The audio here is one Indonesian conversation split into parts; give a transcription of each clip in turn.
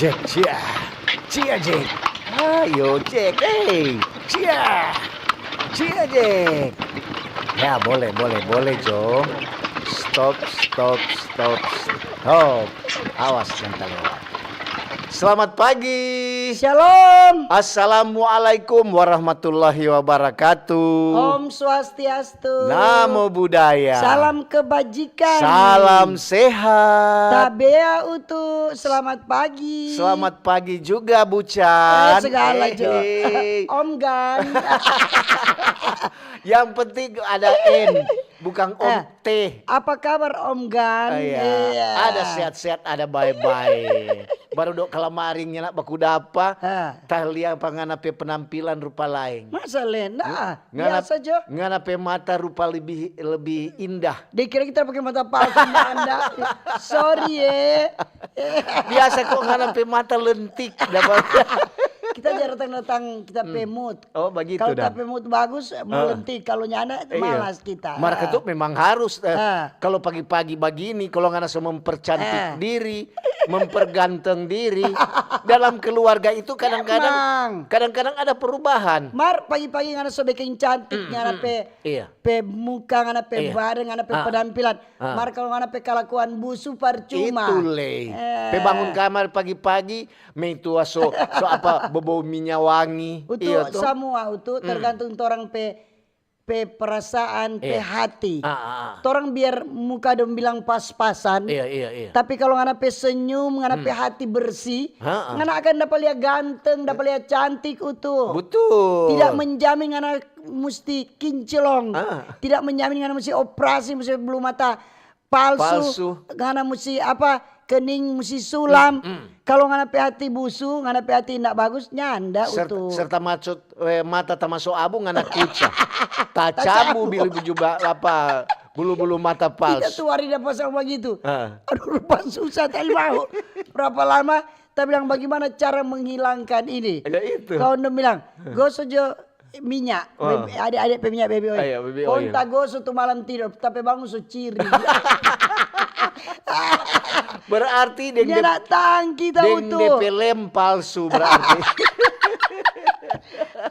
Jack, cia, cia Jack. Ayo Jack, cia, cia Jack. Ya boleh Jo. Stop. Awas jangan lewat. Selamat pagi. Shalom. Assalamualaikum warahmatullahi wabarakatuh. Om Swastiastu. Namo Buddhaya. Salam kebajikan. Salam sehat. Tabea utuh. Selamat pagi. Selamat pagi juga Bucan. Segala Jo. Om Gan. Yang penting ada N, bukan Om T. Apa kabar Om Gan? Iya. Ada sehat-sehat, ada bye-bye. Baru dok kalamaringnya nak baku dapa. Tah liang panganape penampilan rupa lain. Masa lena? Biasa Jo. Nganape mata rupa lebih indah. Dikira kita pakai mata palsu Anda. Sorry ya. Biasa kok nganape mata lentik dapat. Kita jarang datang kita pemut. Oh begitu kalau dah. kita pemut bagus melentik, kalau nyana malas kita. Marka tuh memang harus kalau pagi-pagi begini kalau nggak bisa mempercantik diri, memperganteng diri dalam keluarga itu kadang-kadang ada perubahan. Mar pagi-pagi ngana so bikin cantik ngana pe muka ngana pe badan ngana pe penampilan. Mar kalau ngana pe kelakuan busu percuma. Itu le. Pe bangun kamar pagi-pagi itu so apa bau minyak wangi. Utuh semua utuh tergantung orang pe perasaan, pe hati. Torang biar muka dong bilang pas-pasan. Iya. Tapi kalau ngana pe senyum, ngana pe hati bersih, ngana akan dapat lihat ganteng, dapat lihat cantik utuh. Betul. Tidak menjamin ngana mesti kinclong. Tidak menjamin ngana mesti operasi, mesti bulu mata palsu. Ngana mesti kening mesti sulam. Kalau ngana pe hati busu, ngana pe hati tidak bagus, nyanda utuh. Serta mata termasuk abu ngana kuca. Tacabu bila juga apa bulu-bulu mata palsu. Kita tuh hari dapat sama begitu. Aduh rupa susah tadi mau. Berapa lama? Kita bilang bagaimana cara menghilangkan ini. Ya itu. Kau udah bilang, gosok jo minyak. Adik-adik minyak baby oil. Kau tak gosok tuh malam tidur, tapi bangun so ciri. Berarti dia nak tangki tahu tuh. DP lem palsu berarti.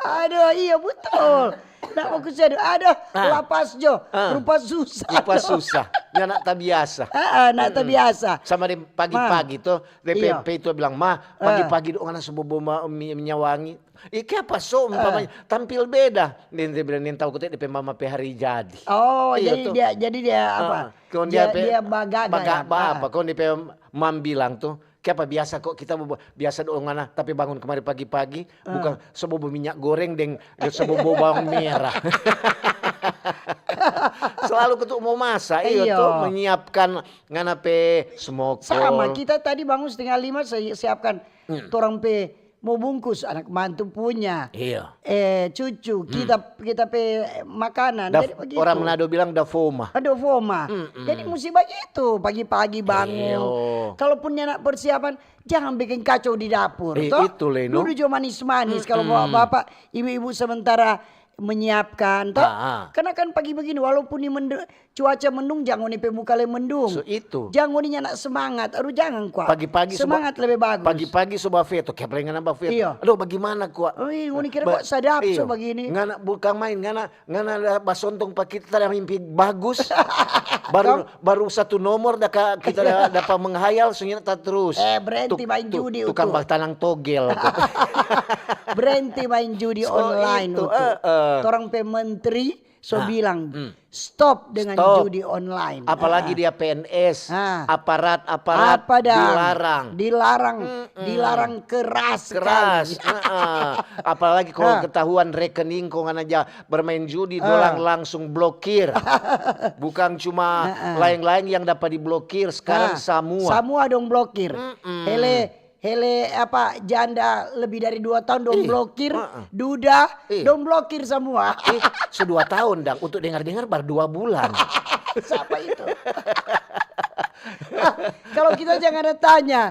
Aduh iya betul. Nak mau kesana, lapas jo, rupa susah. Rupa susah, nak tak biasa. Nak tak biasa. Sama di pagi-pagi tuh, DPP itu bilang, pagi-pagi doang anak sebobo minyak wangi. Iki apa so umpamanya tampil beda. Dia bilang tahu kita DP mama pe hari jadi. Oh, jadi dia apa? Dia bagaga. Apa? Kau DP mam bilang tuh. Kenapa biasa kok kita biasa doang mana tapi bangun kemarin pagi-pagi bukan sebobo minyak goreng dan sebobo bawang merah. Selalu ketuk mau masak tuh menyiapkan nganape smoker. Sama kita tadi bangun 4:30 saya siapkan torang pe mau bungkus anak mantu punya. Cucu kita pe makanan. Jadi begitu. Orang Manado bilang dafoma. Jadi mesti begitu pagi-pagi bangun. Kalaupun nak persiapan jangan bikin kacau di dapur. Itu Leno. Dulu jo manis-manis kalau bapak ibu-ibu sementara menyiapkan karena kan pagi begini walaupun cuaca mendung jangan pe muka le mendung. Itu. Jangan nak semangat. Aduh jangan kuat. Pagi-pagi semangat lebih bagus. Pagi-pagi soba veto kepelengan apa veto. Iya. Aduh bagaimana kuat. Ngoni kira kok sadap so begini. Ngana bukan main ngana basontong pak kita ada mimpi bagus. baru satu nomor kita dapat menghayal senyata terus. Berhenti main judi tukang tanang togel. Berhenti main judi online itu. Orang pe menteri bilang stop dengan judi online. Apalagi dia PNS, aparat dilarang keras. Apalagi kalau ketahuan rekening kok aja bermain judi dolang langsung blokir. Bukan cuma lain-lain yang dapat diblokir, sekarang semua dong blokir. Hele janda lebih dari 2 tahun dong blokir, duda dong blokir semua. 2 tahun dang untuk dengar-dengar baru 2 bulan. Siapa itu? Kalau kita jangan ada tanya,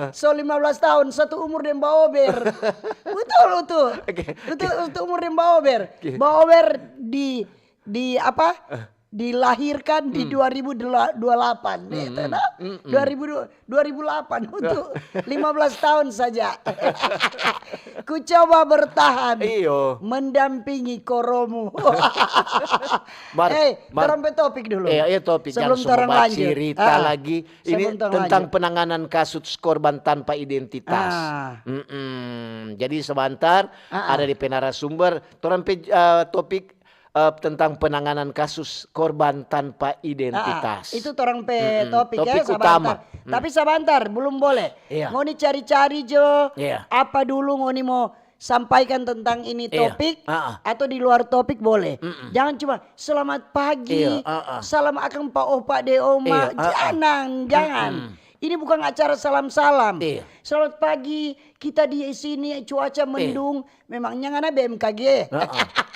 15 tahun satu umur dengan Baober. Betul tuh. Betul umur dengan Baober. Baober di dilahirkan di 2028 gitu, nah? 2008 untuk 15 tahun saja. Ku coba bertahan mendampingi koromu. Terompe topik dulu. Iya topik sebelum orang lanjut cerita lagi ini tentang penanganan kasus korban tanpa identitas. Jadi sebentar ada di penarasumber terompe topik tentang penanganan kasus korban tanpa identitas. Itu torang pe topik ya, utama. Tapi sebentar, belum boleh. Ngoni cari-cari Jo, apa dulu ngoni mau sampaikan tentang ini topik atau di luar topik boleh. Jangan cuma selamat pagi, salam akang Pak Opa de Oma, jangan. Ini bukan acara salam-salam. Selamat pagi, kita di sini cuaca mendung. Memangnya ngana BMKG.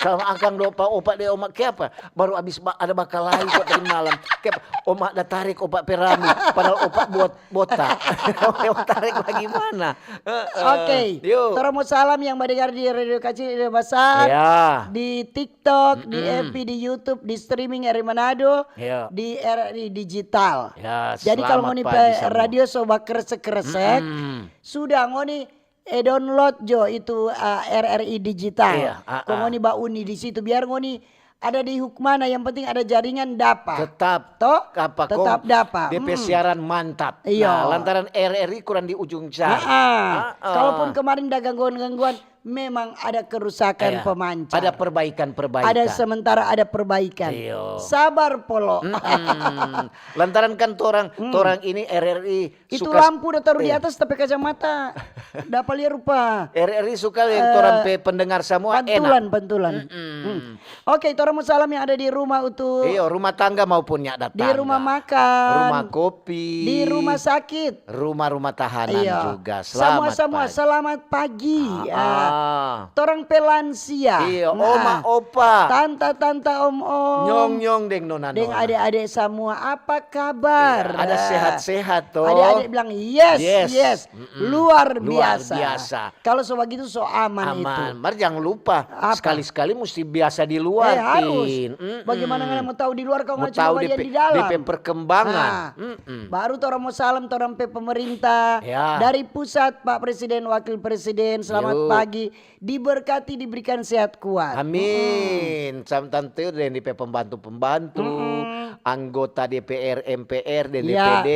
Salam akang dopa opak de omak apa? Baru habis ada bakal lain kok tadi malam. Kayak omak dah tarik opak perami, padahal opak buat botak. Tarik lagi mana? Oke. Tolong mau salam yang mendengar di Radio Kecil Radio Besar, di TikTok, di FB, di YouTube, di streaming RRI Manado, di RRI Digital. Jadi kalau ngoni radio sobat kresek-kresek, sudah ngoni download Jo itu RRI Digital. Kok ngoni bauni di situ biar ngoni ada di mana yang penting ada jaringan dapat. Tetap dapat. DP siaran mantap. Nah, lantaran RRI kurang di ujung jari. Kalaupun kemarin ada gangguan-gangguan, memang ada kerusakan pemancar. Ada perbaikan-perbaikan. Ada sementara ada perbaikan. Sabar Polo. Lantaran kan torang ini RRI itu lampu udah taruh di atas tapi kacamata. Dapat lihat rupa. RRI suka yang torang pendengar semua pantulan. Oke, torang mau salam yang ada di rumah untuk rumah tangga maupun yang datang. Di rumah makan, rumah kopi, di rumah sakit, rumah tahanan juga. Semua selamat pagi. Torang pelansia. Oma opa. Tanta om. Nyong deng nona. Deng adik-adik semua apa kabar? Ada sehat-sehat toh. Adik-adik bilang yes. Luar biasa. Kalau so begitu so aman itu. Mar jangan lupa sekali-sekali mesti biasa di luar. Harus. Bagaimana nggak mau tahu di luar kalau nggak cuma bagian di dalam. DP perkembangan. Baru torang mau salam torang pe pemerintah dari pusat Pak Presiden Wakil Presiden selamat pagi. Diberkati diberikan sehat kuat. Amin. Tentu dan DP pembantu-pembantu, anggota DPR, MPR, dan DPD,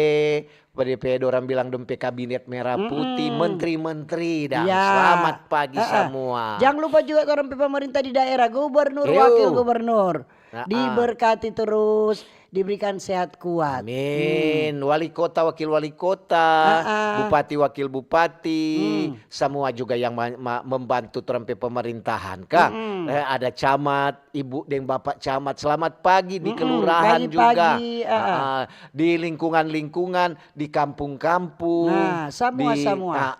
DPD orang bilang DP kabinet merah putih, menteri-menteri dan selamat pagi semua. Jangan lupa juga orang pemerintah di daerah, gubernur, wakil gubernur. Diberkati terus, diberikan sehat kuat. Amin. Wali kota, wakil wali kota, bupati, wakil bupati, semua juga yang membantu terempe pemerintahan. Kang, ada camat, ibu dan bapak camat. Selamat pagi di kelurahan juga. Di lingkungan-lingkungan, di kampung-kampung. Semua.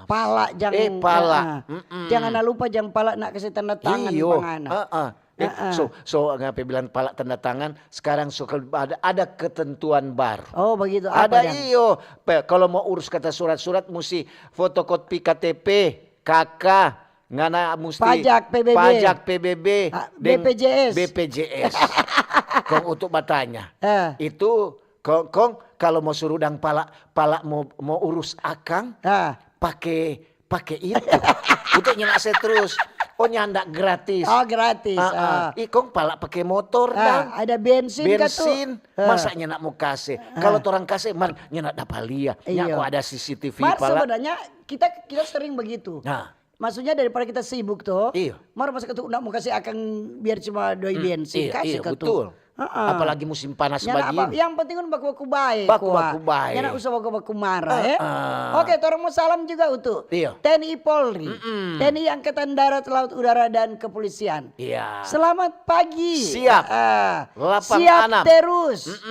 Pala jangan. Jangan lupa jangan pala nak kasih tanda tangan pangana. So ngapain bilang pala tanda tangan sekarang ada ketentuan baru. Oh begitu. Ada kalau mau urus kata surat-surat mesti fotokopi KTP, KK, ngana mesti pajak PBB, BPJS. Kong untuk batanya. Itu kong kalau mau suruh dang pala mau urus akang pakai itu. Untuk nyenak terus. Oh nyandak gratis. Oh gratis. Ikong pala pakai motor dan ada bensin masa nyenak mau kasih. Kalau orang kasih mar nyenak dapat lihat. Kok ada CCTV pala. Sebenarnya kita sering begitu. Maksudnya daripada kita sibuk tuh. Mar masa ketu nak mau kasih akan biar cuma doi bensin kasih ketu. Betul. Apalagi musim panas begini. Yang penting kan baku baik. Baku baik. Jangan usah baku marah Oke, torang mau salam juga untuk TNI Polri, TNI Angkatan Darat, Laut, Udara dan Kepolisian. Selamat pagi. Siap. Siap terus.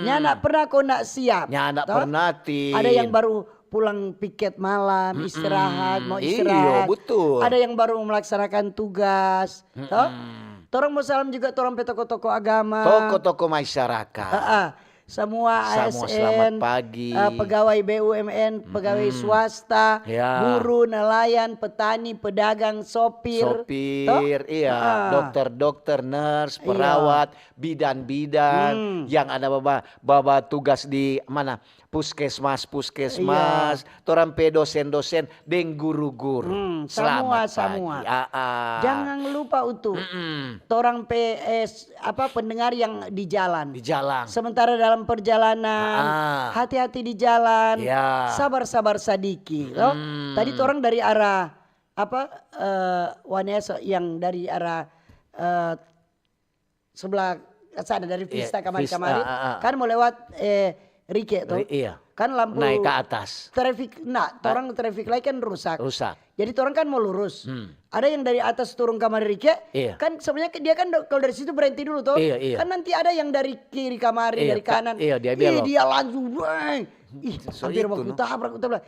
Nyana pernah kau nak siap. Nyana pernah Ada yang baru pulang piket malam, istirahat, mau istirahat. Betul. Ada yang baru melaksanakan tugas. Torang mau salam juga torang pe toko-toko agama. Toko-toko masyarakat. semua ASN, selamat pagi. Pegawai BUMN, pegawai swasta, Ya. buruh, nelayan, petani, pedagang, sopir, iya, dokter, nurse, perawat, bidan, yang ada baba tugas di mana? Puskesmas, torang pe dosen-dosen, deng guru-guru. semua. Pagi. Jangan lupa utuh, torang PS pendengar yang di jalan. Di jalan. Sementara dalam perjalanan, hati-hati di jalan, sabar-sabar sadiki. Tadi torang dari arah Wanesa yang dari arah sebelah sana dari Vista kemari kan mau lewat Rike tuh. Iya. Kan lampu naik ke atas. Traffic, orang traffic light kan rusak. Jadi orang kan mau lurus. Ada yang dari atas turun kamar Rike. Iya. Kan sebenarnya dia kan kalau dari situ berhenti dulu tuh. Iya. Kan nanti ada yang dari kiri kamar, dari kanan. Iya, dia belok. Dia langsung. Hampir mau itu, kutabrak.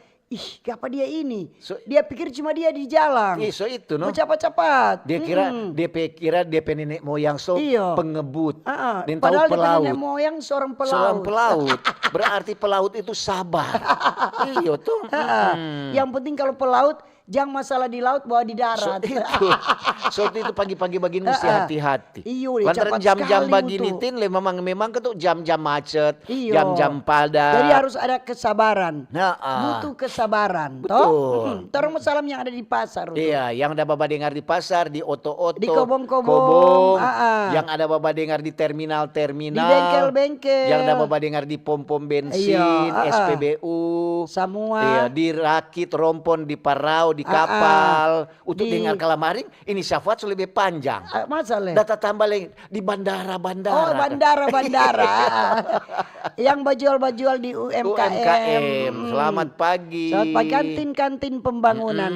Apa dia ini? Dia pikir cuma dia di jalan. Itu no. Cepat-cepat. Dia kira dia nenek moyang pengebut. Dan tahu Padahal pelaut. Nenek moyang seorang pelaut. Seorang pelaut. Berarti pelaut itu sabar. Iya tuh. Yang penting kalau pelaut jangan masalah di laut, bawa di darat. Itu pagi-pagi begini mesti hati-hati. Iyo, lantaran jam-jam begini tin memang ketuk jam-jam macet, jam-jam padat. Jadi harus ada kesabaran. Butuh kesabaran. Betul. Torong masalah yang ada di pasar. Iya, yang ada baba dengar di pasar, di oto-oto, di kobong-kobong, yang ada baba dengar di terminal-terminal, di bengkel-bengkel, yang ada baba dengar di pom-pom bensin, SPBU, semua. Iya, di rakit, rompon, di parau, di kapal. Untuk dengar kalamaring, ini syafaat lebih panjang. Masalah. Data tambah lagi di bandara-bandara. Oh, bandara-bandara. Yang bajual-bajual di UMKM. Selamat pagi. Selamat pagi, kantin-kantin pembangunan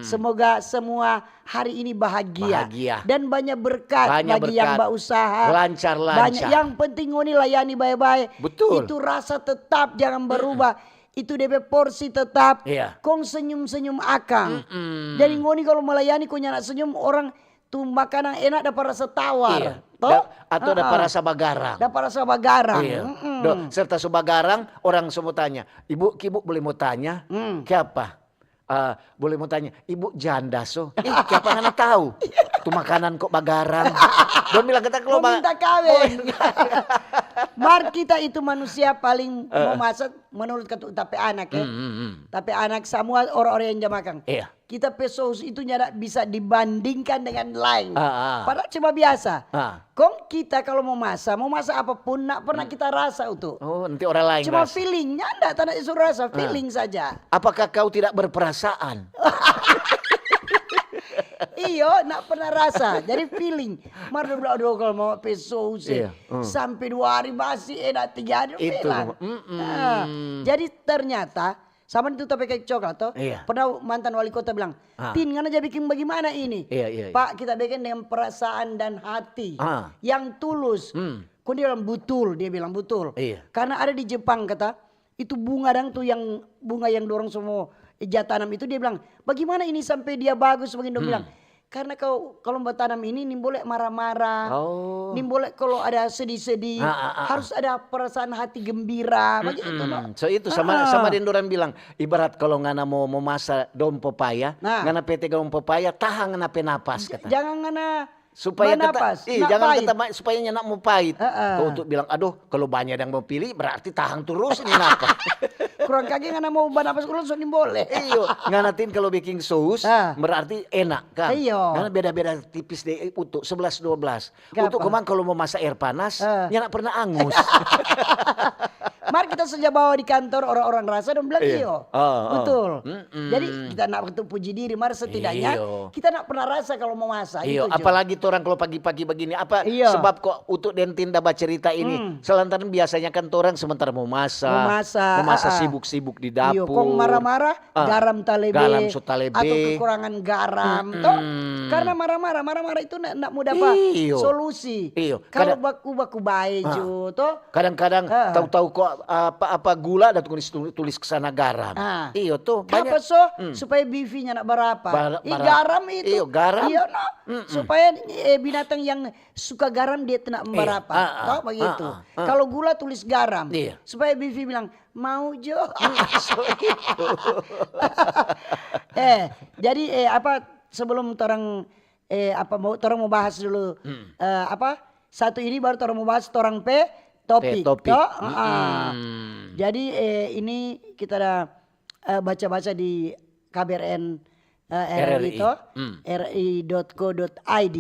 Semoga semua hari ini bahagia. Dan banyak berkat bagi yang berusaha. Lancar. Yang penting ngoni layani baik-baik. Betul. Itu rasa tetap jangan berubah. Itu DP porsi tetap. Iya. Kong senyum-senyum akang. Jadi ngoni kalau melayani kau nak senyum orang tuh makanan enak dapat rasa tawar. Atau dapat rasa bagarang. Iya. Serta sebagarang orang semua tanya. Ibu boleh mau tanya? Siapa? Boleh mau tanya, ibu janda siapa nggak tahu? Tuh makanan kok bagarang. Don bilang kita kalau minta kawin. Mar kita itu manusia paling memasak menurut tapi anak ya. Tapi anak semua orang-orang yang jamakan. Iya. Kita pesos itu nyada bisa dibandingkan dengan lain. Padahal cuma biasa. Kong kita kalau mau masak apapun nak pernah kita rasa itu. Oh, nanti orang lain cuma rasa. feelingnya enggak tanah isu rasa, feeling saja. Apakah kau tidak berperasaan? Iyo, nak pernah rasa. Jadi feeling. Mar aduh kalau mau pesos sampai 2 hari masih enak 3 hari itu. Jadi ternyata sama itu tapi kayak coklat toh. Pernah mantan wali kota bilang, Tin ngana aja bikin bagaimana ini? Pak kita bikin dengan perasaan dan hati yang tulus. Kok dia bilang betul. Karena ada di Jepang kata itu bunga yang dorong semua tanam itu dia bilang bagaimana ini sampai dia bagus begini bilang. Karena kalau mbak tanam ini boleh marah-marah, boleh kalau ada sedih-sedih, harus ada perasaan hati gembira, begitu no? So itu sama Dendoran bilang, ibarat kalau ngana mau memasak daun pepaya, ngana pete daun pepaya, tahan ngana penapas kata. Jangan ngana supaya jangan kata supaya nyenak mau pahit. Kau untuk bilang, aduh kalau banyak yang mau pilih berarti tahan terus ini napas. Kurang kaki ngana mau banapas kurang soalnya boleh. Iyo, nganatin kalau baking sauce berarti enak kan. Iyo. Karena beda-beda tipis deh untuk 11-12. Untuk kemang kalau mau masak air panas, nyenak pernah angus. Mari kita saja bawa di kantor orang-orang rasa dan bilang iyo. Betul. Jadi kita nak untuk puji diri, mari setidaknya kita nak pernah rasa kalau mau masak. Iyo, apalagi orang kalau pagi-pagi begini apa sebab kok untuk Dentinda baca cerita ini. Selantaran biasanya kan orang sementara mau masak sibuk di dapur. Kong marah-marah garam talebe. Atau kekurangan garam. Toh karena marah-marah itu nak mau dapat solusi. Kalau baku baik toh. Kadang-kadang tahu-tahu kok apa gula ada tulis kesana garam. Iyo tuh banyak. Supaya BV-nya nak berapa? Garam itu. Iyo garam. Iyo no. Supaya binatang yang suka garam dia nak berapa. Tahu begitu. Kalau gula tulis garam. Supaya BV bilang mau Jo. Jadi sebelum orang mau bahas dulu satu ini baru orang mau bahas orang topik. Jadi ini kita ada baca-baca di KBRN RRI itu ri.co.id.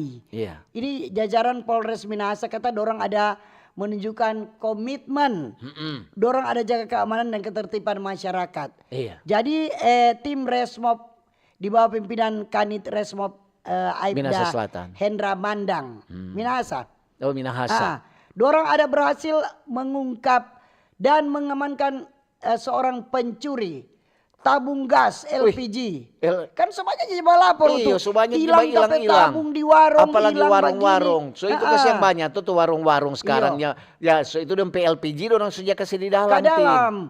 Ini jajaran Polres Minahasa kata dorang ada menunjukkan komitmen, dorang ada jaga keamanan dan ketertiban masyarakat. Jadi tim Resmob di bawah pimpinan Kanit Resmob Aibda Hendra Mandang, Minahasa. Oh Minahasa. Dorang ada berhasil mengungkap dan mengamankan seorang pencuri tabung gas LPG. Kan semuanya jadi lapor tuh. Hilang tapi tabung di warung. Apalagi warung-warung. So itu kasihan banyak tuh warung-warung sekarang ya. So itu dan LPG orang sudah kasih di dalam.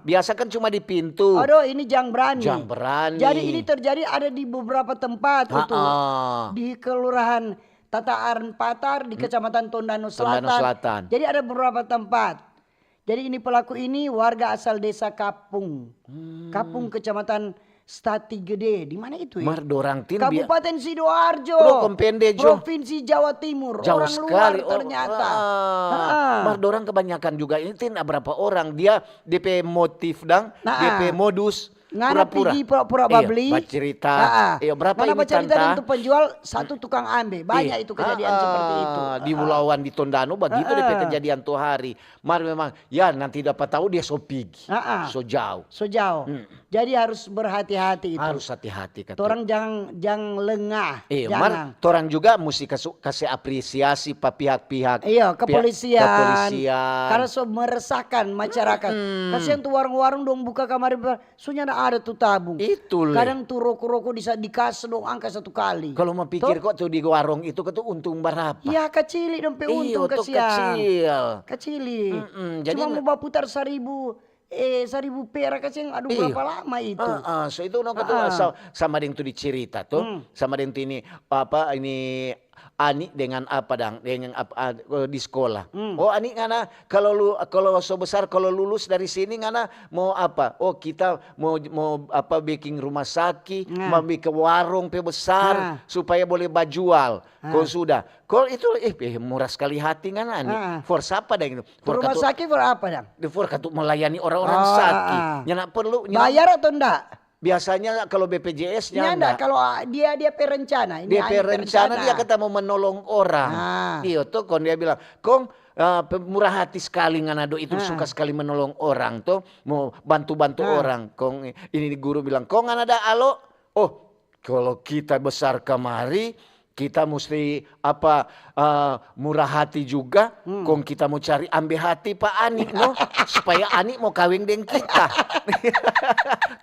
Biasa kan cuma di pintu. Aduh ini jangan berani. Jangan berani. Jadi ini terjadi ada di beberapa tempat di Kelurahan Tataaran Patar di Kecamatan Tondano Selatan. Jadi ada beberapa tempat. Jadi ini pelaku ini warga asal desa Kapung. Kapung Kecamatan Stati Gede. Di mana itu ya? Kabupaten Sidoarjo. Provinsi Jawa Timur. Jauh orang sekali. Luar ternyata. Mardorang kebanyakan juga. Ini berapa orang. Dia DP motif dan DP modus. Ngana pergi pura-pura babli. Cerita. Berapa mana ini cerita dan untuk penjual satu tukang ambe. Banyak itu kejadian seperti itu. Di Bulawan di Tondano begitu DP kejadian tuh hari. Memang ya nanti dapat tahu dia so pigi. So jauh. Jadi harus berhati-hati itu. Harus hati-hati kata. Orang jangan lengah. Jangan. Orang juga mesti kasih apresiasi pihak-pihak. Kepolisian. Karena so meresahkan masyarakat. Kasihan tuh warung-warung dong buka kamar sunya ada tuh tabung. Kadang tuh rokok-rokok dikasih dong angka satu kali. Kalau mau pikir kok tuh di warung itu tuh untung berapa? Ya kecil dong untung kasihan. Kecil. Cuma mau putar 1.000 perak kecil. Aduh berapa lama itu? So itu sama dengan tuh dicerita tuh. Sama dengan ini Ani dengan di sekolah. Oh Ani ngana kalau so besar kalau lulus dari sini ngana mau apa? Oh kita mau bikin rumah sakit, mau bikin warung besar supaya boleh bajual. Kalau sudah, kalau itu murah sekali hati ngana Ani. For siapa dah itu? Rumah sakit for apa dang? For katu melayani orang-orang sakit. Nyana perlu. Bayar atau enggak? Biasanya kalau BPJS-nya enggak. Kalau dia perencana. Dia perencana dia kata mau menolong orang. Iya tuh kon dia bilang, "Kong murah hati sekali nganado itu suka sekali menolong orang tuh, mau bantu-bantu orang." Kong ini guru bilang, "Kong ada alo?" Oh, kalau kita besar kemari kita mesti murah hati juga. Kong kita mau cari ambil hati Pak Ani no supaya Ani mau kawin dengan kita.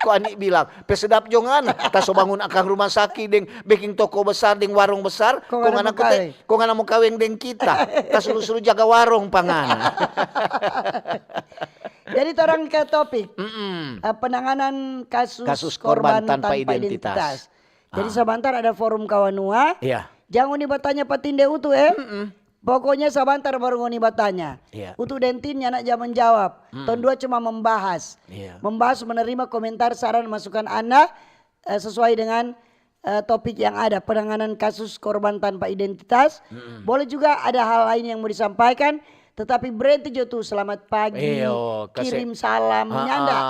Kok Ani bilang pesedap jongan kita so bangun akang rumah sakit deng bikin toko besar deng warung besar. Kong anak mau kawin dengan kita. Kita suruh jaga warung pangan. Jadi orang ke topik penanganan kasus korban tanpa identitas. Jadi sebentar ada forum kawanua. Jangan nih bertanya patinde utuh Pokoknya sebentar baru nih bertanya. Utuh dentinnya nak jaman jawab. Tahun 2 cuma membahas. Membahas menerima komentar saran masukan Anda sesuai dengan topik yang ada. Penanganan kasus korban tanpa identitas. Boleh juga ada hal lain yang mau disampaikan. Tetapi berhenti tuh selamat pagi, kirim salam, nyanda.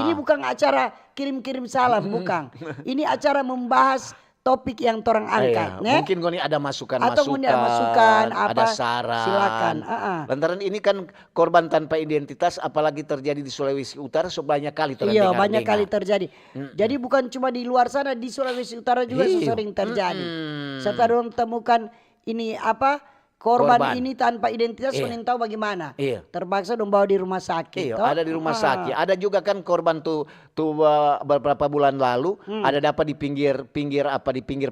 Ini bukan acara kirim-kirim salam, bukan. Ini acara membahas topik yang torang angkat. Mungkin gue nih ada masukan-masukan, atau ada masukan, ada saran. Silakan. Lantaran ini kan korban tanpa identitas, apalagi terjadi di Sulawesi Utara, banyak kali terjadi. Iya, banyak kali terjadi. Jadi bukan cuma di luar sana, di Sulawesi Utara juga sering terjadi. Setelah orang temukan ini korban ini tanpa identitas ingin tahu bagaimana. Terpaksa dong bawa di rumah sakit. Ada di rumah sakit. Ada juga kan korban tuh beberapa bulan lalu ada dapat di pinggir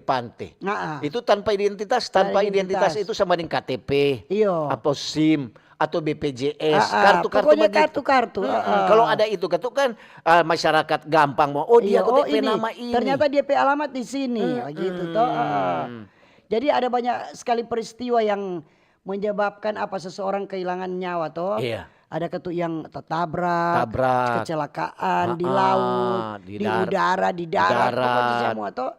pantai. Itu tanpa identitas. Tanpa identitas itu sama dengan KTP, atau SIM, atau BPJS, kartu-kartu pokoknya begitu. kartu-kartu. Kalau ada itu kan masyarakat gampang mau, oh dia kok DP nama ini. Ternyata DP alamat di sini, begitu toh. Jadi ada banyak sekali peristiwa yang menyebabkan apa seseorang kehilangan nyawa toh. Iya. Ada ketuk yang tertabrak, kecelakaan di laut, di udara, di darat, pokoknya semua toh.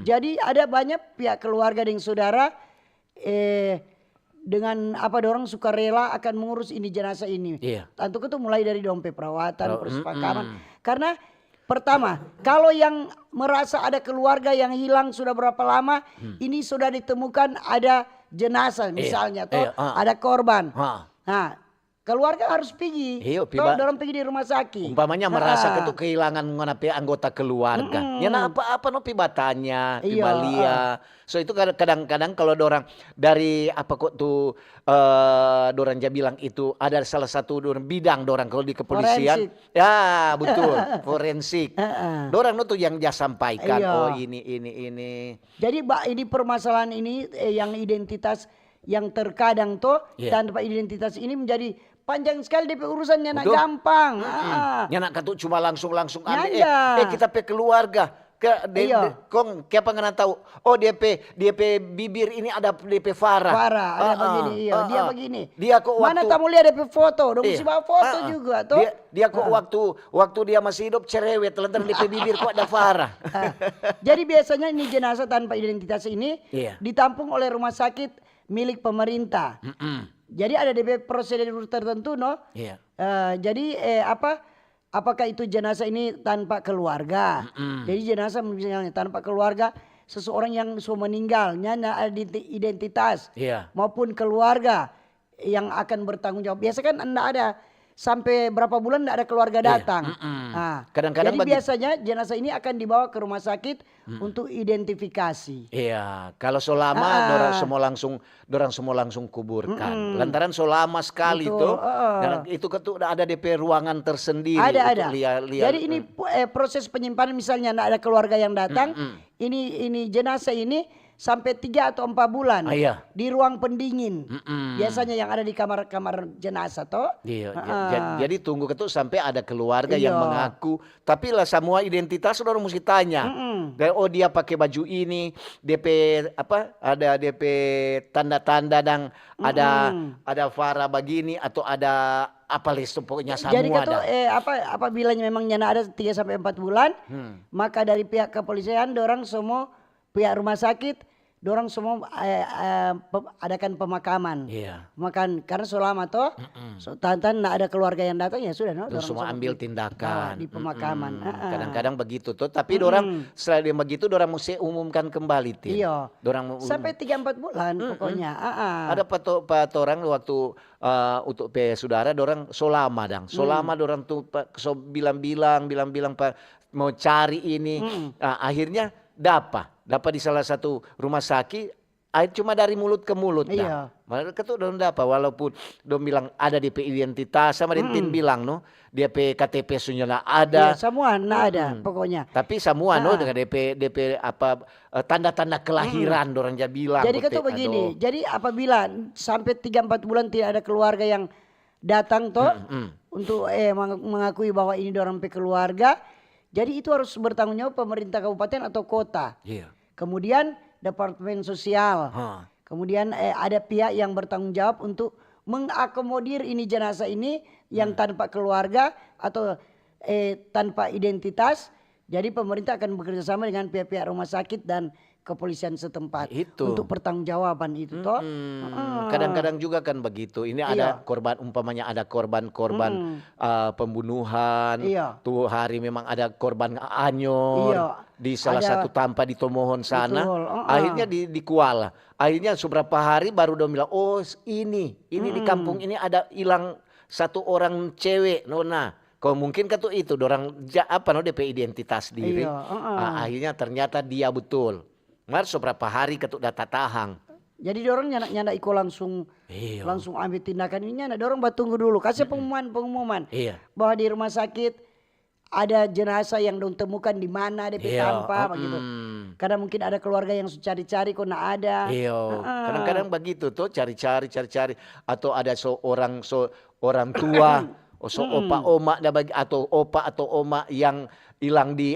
Jadi ada banyak pihak keluarga dan saudara dengan apa dorong sukarela akan mengurus ini jenazah ini. Iya. Tentu itu mulai dari dompet perawatan, persepakaman. Karena pertama, kalau yang merasa ada keluarga yang hilang sudah berapa lama, ini sudah ditemukan ada jenazah misalnya, ada korban. Nah, keluarga harus pergi, dorong pergi di rumah sakit. Umpamanya merasa kehilangan mengenai anggota keluarga. Nyana apa-apa no pibatanya, pibalia. So itu kadang-kadang kalau dorang dari apa kok tuh dorang aja bilang itu ada salah satu bidang dorang kalau di kepolisian. Forensik. Ya betul, forensik. Dorang no tuh yang dia sampaikan, oh ini. Jadi ini permasalahan ini yang identitas yang terkadang tuh tanpa identitas ini menjadi panjang sekali DP urusannya nak gampang. Nak katut cuma langsung ambil. Kita pe keluarga. Kong siapa ngana tahu? Oh DP bibir ini ada DP Farah. Ada begini, dia begini. Dia kok mana kamu lihat DP foto? Dong mesti bawa foto juga toh. Dia kok waktu dia masih hidup cerewet, lantaran DP bibir kok ada Farah. Jadi biasanya ini jenazah tanpa identitas ini ditampung oleh rumah sakit milik pemerintah. Jadi ada DP prosedur tertentu no. Jadi apakah itu jenazah ini tanpa keluarga? Jadi jenazah misalnya tanpa keluarga seseorang yang sudah meninggal, ada identitas maupun keluarga yang akan bertanggung jawab. Biasa kan anda ada sampai berapa bulan tidak ada keluarga datang. Kadang-kadang jadi biasanya jenazah ini akan dibawa ke rumah sakit untuk identifikasi. Iya, kalau selama dorang semua langsung kuburkan. Lantaran selama sekali itu, itu ada DP ruangan tersendiri. Ada. Jadi ini proses penyimpanan misalnya tidak ada keluarga yang datang, ini jenazah ini sampai 3 atau 4 bulan di ruang pendingin. Biasanya yang ada di kamar-kamar jenazah toh. Jadi tunggu sampai ada keluarga yang mengaku. Tapi lah semua identitas orang mesti tanya. Oh dia pakai baju ini, DP ada DP tanda-tanda dan ada Farah begini atau ada apa listu pokoknya semua. Jadi apabila memang ada 3 sampai 4 bulan, maka dari pihak kepolisian dorang semua pihak rumah sakit dorang semua adakan pemakaman. Pemakaman karena selama toh tantan tidak ada keluarga yang datang ya sudah no. Semua ambil tindakan di pemakaman. Kadang-kadang begitu toh. Tapi dorang setelah dia begitu dorang mesti umumkan kembali dorang sampai 3-4 bulan pokoknya. Ada orang waktu untuk saudara dorang solama dorang tuh bilang mau cari ini. Akhirnya dapat di salah satu rumah sakit, cuma dari mulut ke mulut. Mereka tuh dong dapat, walaupun dong bilang ada DP identitas, sama Dentin bilang DP KTP sudah ada. Semua ada pokoknya. Tapi semua dengan DP tanda-tanda kelahiran dorang dia bilang. Jadi ketua begini, jadi apabila sampai 3-4 bulan tidak ada keluarga yang datang untuk mengakui bahwa ini dorang keluarga, jadi itu harus bertanggung jawab pemerintah kabupaten atau kota. Kemudian Departemen Sosial. Kemudian ada pihak yang bertanggung jawab untuk mengakomodir ini jenazah ini yang tanpa keluarga atau tanpa identitas. Jadi pemerintah akan bekerja sama dengan pihak-pihak rumah sakit dan kepolisian setempat untuk pertanggungjawaban itu toh. Kadang-kadang juga kan begitu. Ini ada korban, umpamanya ada korban pembunuhan. Tuh hari memang ada korban anyor di salah satu tanpa di Tomohon sana. Akhirnya di Kuala. Akhirnya beberapa hari baru dia bilang, oh ini di kampung ini ada hilang 1 orang cewek nona. Kalau mungkin kan itu dorang DP identitas diri. Akhirnya ternyata dia betul. Beberapa hari ketuk data tahang. Jadi dorong nyana iko langsung ambil tindakan ini nyana dorong tunggu dulu kasih pengumuman bahwa di rumah sakit ada jenazah yang dong temukan di mana DP tanpa begitu. Karena mungkin ada keluarga yang cari-cari kok nggak ada. Iya, kadang-kadang begitu tuh cari-cari atau ada orang tua, opa oma atau opa atau oma yang hilang di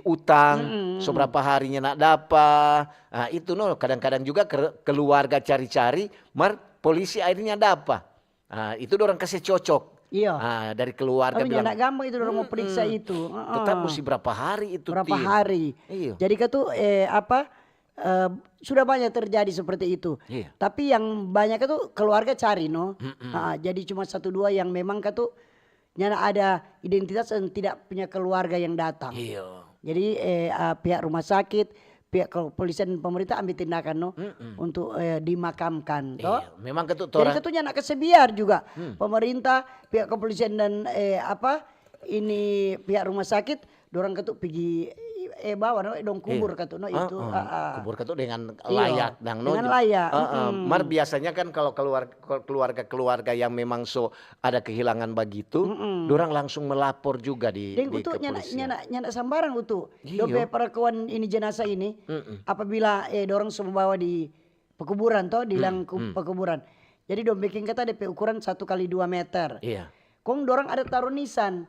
utang, seberapa harinya nak dapat. Nah, itu kadang-kadang juga keluarga cari-cari, polisi akhirnya dapat. Nah, itu orang kasih cocok. Iya. Dari keluarga tapi bilang. Tapi gampang itu orang mau periksa itu. Tetap mesti berapa hari itu. Berapa hari. Iya. Jadi kan tuh sudah banyak terjadi seperti itu. Iya. Tapi yang banyak itu keluarga cari jadi cuma 1-2 yang memang kan tuh nyana ada identitas dan tidak punya keluarga yang datang. Iya. Jadi pihak rumah sakit, pihak kepolisian dan pemerintah ambil tindakan untuk dimakamkan. Iya. Memang jadi ketunya nak kesebiar juga pemerintah, pihak kepolisian dan pihak rumah sakit, dorang ketuk pergi bawa dong kubur itu. Kubur ketuk dengan layak dengan layak. Biasanya kan kalau keluarga yang memang ada kehilangan begitu, dorang langsung melapor juga di kepolisian. Nyana sambaran utuh. Dobe perlakuan ini jenazah ini apabila dorang semua bawa di pekuburan di pekuburan. Jadi dong bikin kata DP ukuran 1 kali 2 meter. Iya. Kong dorang ada taruh nisan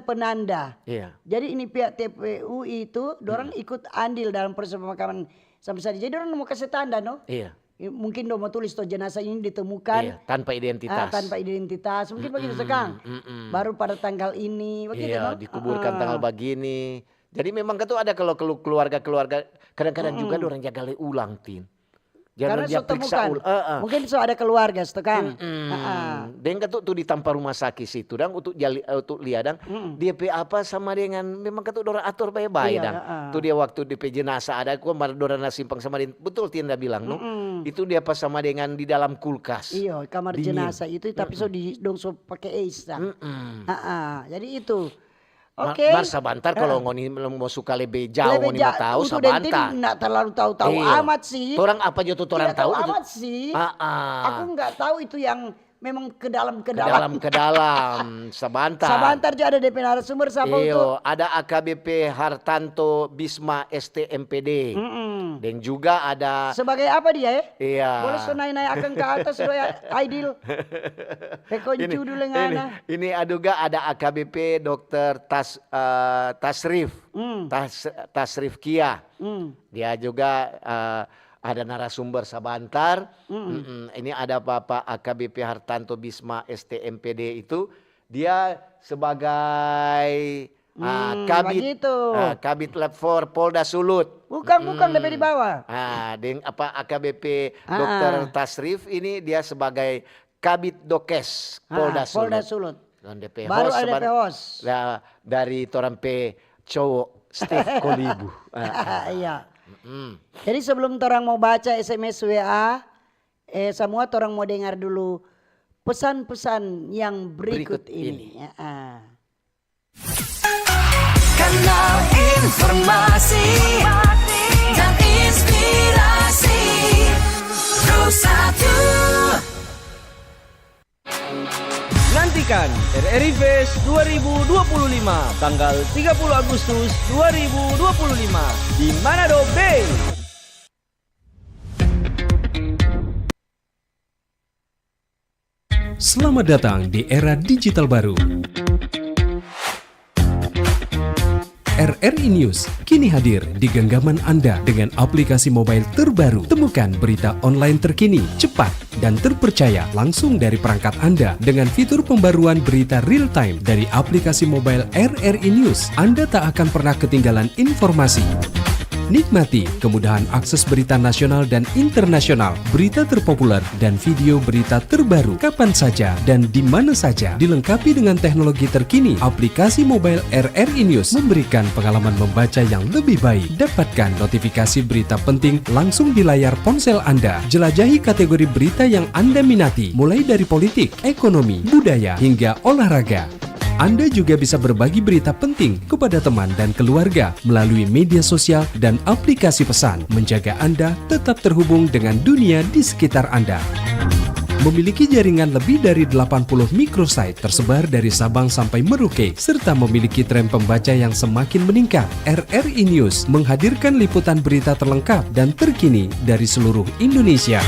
penanda. Iya. Jadi ini pihak TPU itu dorang ikut andil dalam proses pemakaman sampai saat. Jadi dorang mau kasih tanda Iya. Mungkin mau tulis jenazah ini ditemukan tanpa identitas. Mungkin begitu sekang. Baru pada tanggal ini begitu dikuburkan tanggal begini. Jadi memang itu ada kalau keluarga kadang-kadang juga dorang jaga ulang tin. Jangan dia periksa mungkin ada keluarga setekan. Dan tuh di tanpa rumah sakit situ dan untuk lihat dia apa sama dengan memang dorang atur baik-baik tuh dia waktu DP jenazah ada dorang simpang sama dia betul Tinda bilang itu dia pas sama dengan di dalam kulkas. Iya, kamar jenazah itu tapi pakai esa. Jadi itu. Oke. Sabantar kalau ngoni mau suka lebih jauh ngoni mau tahu sabantar. Nggak terlalu tahu amat sih. Orang apa aja tuh orang tahu amat sih. Aku nggak tahu itu yang memang ke dalam sabantar. Sabantar juga ada DP narasumber siapa itu? Ada AKBP Hartanto Bisma STMPD. Dan juga ada sebagai apa dia ya? Iya. Boleh naik akan ke atas supaya Aidil. Rekoncu dulu ngana. Ini juga ada AKBP Dr. Tasrif. Tasrif Kia. Dia juga ada narasumber sabantar. Ini ada Bapak AKBP Hartanto Bisma STMPD itu dia sebagai Kabit Lab 4 Polda Sulut. Bukan lebih di bawah. Dengan AKBP Dr. Tasrif ini dia sebagai Kabit Dokes Polda Sulut. DP baru ada DP host. Dari Torampe cowok Steve Kolibu. Iya. Jadi sebelum orang mau baca SMS WA, semua orang mau dengar dulu pesan-pesan yang berikut ini. Kanal informasi dan inspirasi Pro1. Nantikan RRI Fest 2025 tanggal 30 Agustus 2025 di Manado Bay. Selamat datang di era digital baru. RRI News kini hadir di genggaman Anda dengan aplikasi mobile terbaru. Temukan berita online terkini, cepat, dan terpercaya langsung dari perangkat Anda dengan fitur pembaruan berita real time dari aplikasi mobile RRI News. Anda tak akan pernah ketinggalan informasi. Nikmati kemudahan akses berita nasional dan internasional, berita terpopuler, dan video berita terbaru kapan saja dan di mana saja. Dilengkapi dengan teknologi terkini, aplikasi mobile RRI News memberikan pengalaman membaca yang lebih baik. Dapatkan notifikasi berita penting langsung di layar ponsel Anda. Jelajahi kategori berita yang Anda minati, mulai dari politik, ekonomi, budaya, hingga olahraga. Anda juga bisa berbagi berita penting kepada teman dan keluarga melalui media sosial dan aplikasi pesan, menjaga Anda tetap terhubung dengan dunia di sekitar Anda. memiliki jaringan lebih dari 80 microsite tersebar dari Sabang sampai Merauke, serta memiliki tren pembaca yang semakin meningkat. RRI News menghadirkan liputan berita terlengkap dan terkini dari seluruh Indonesia.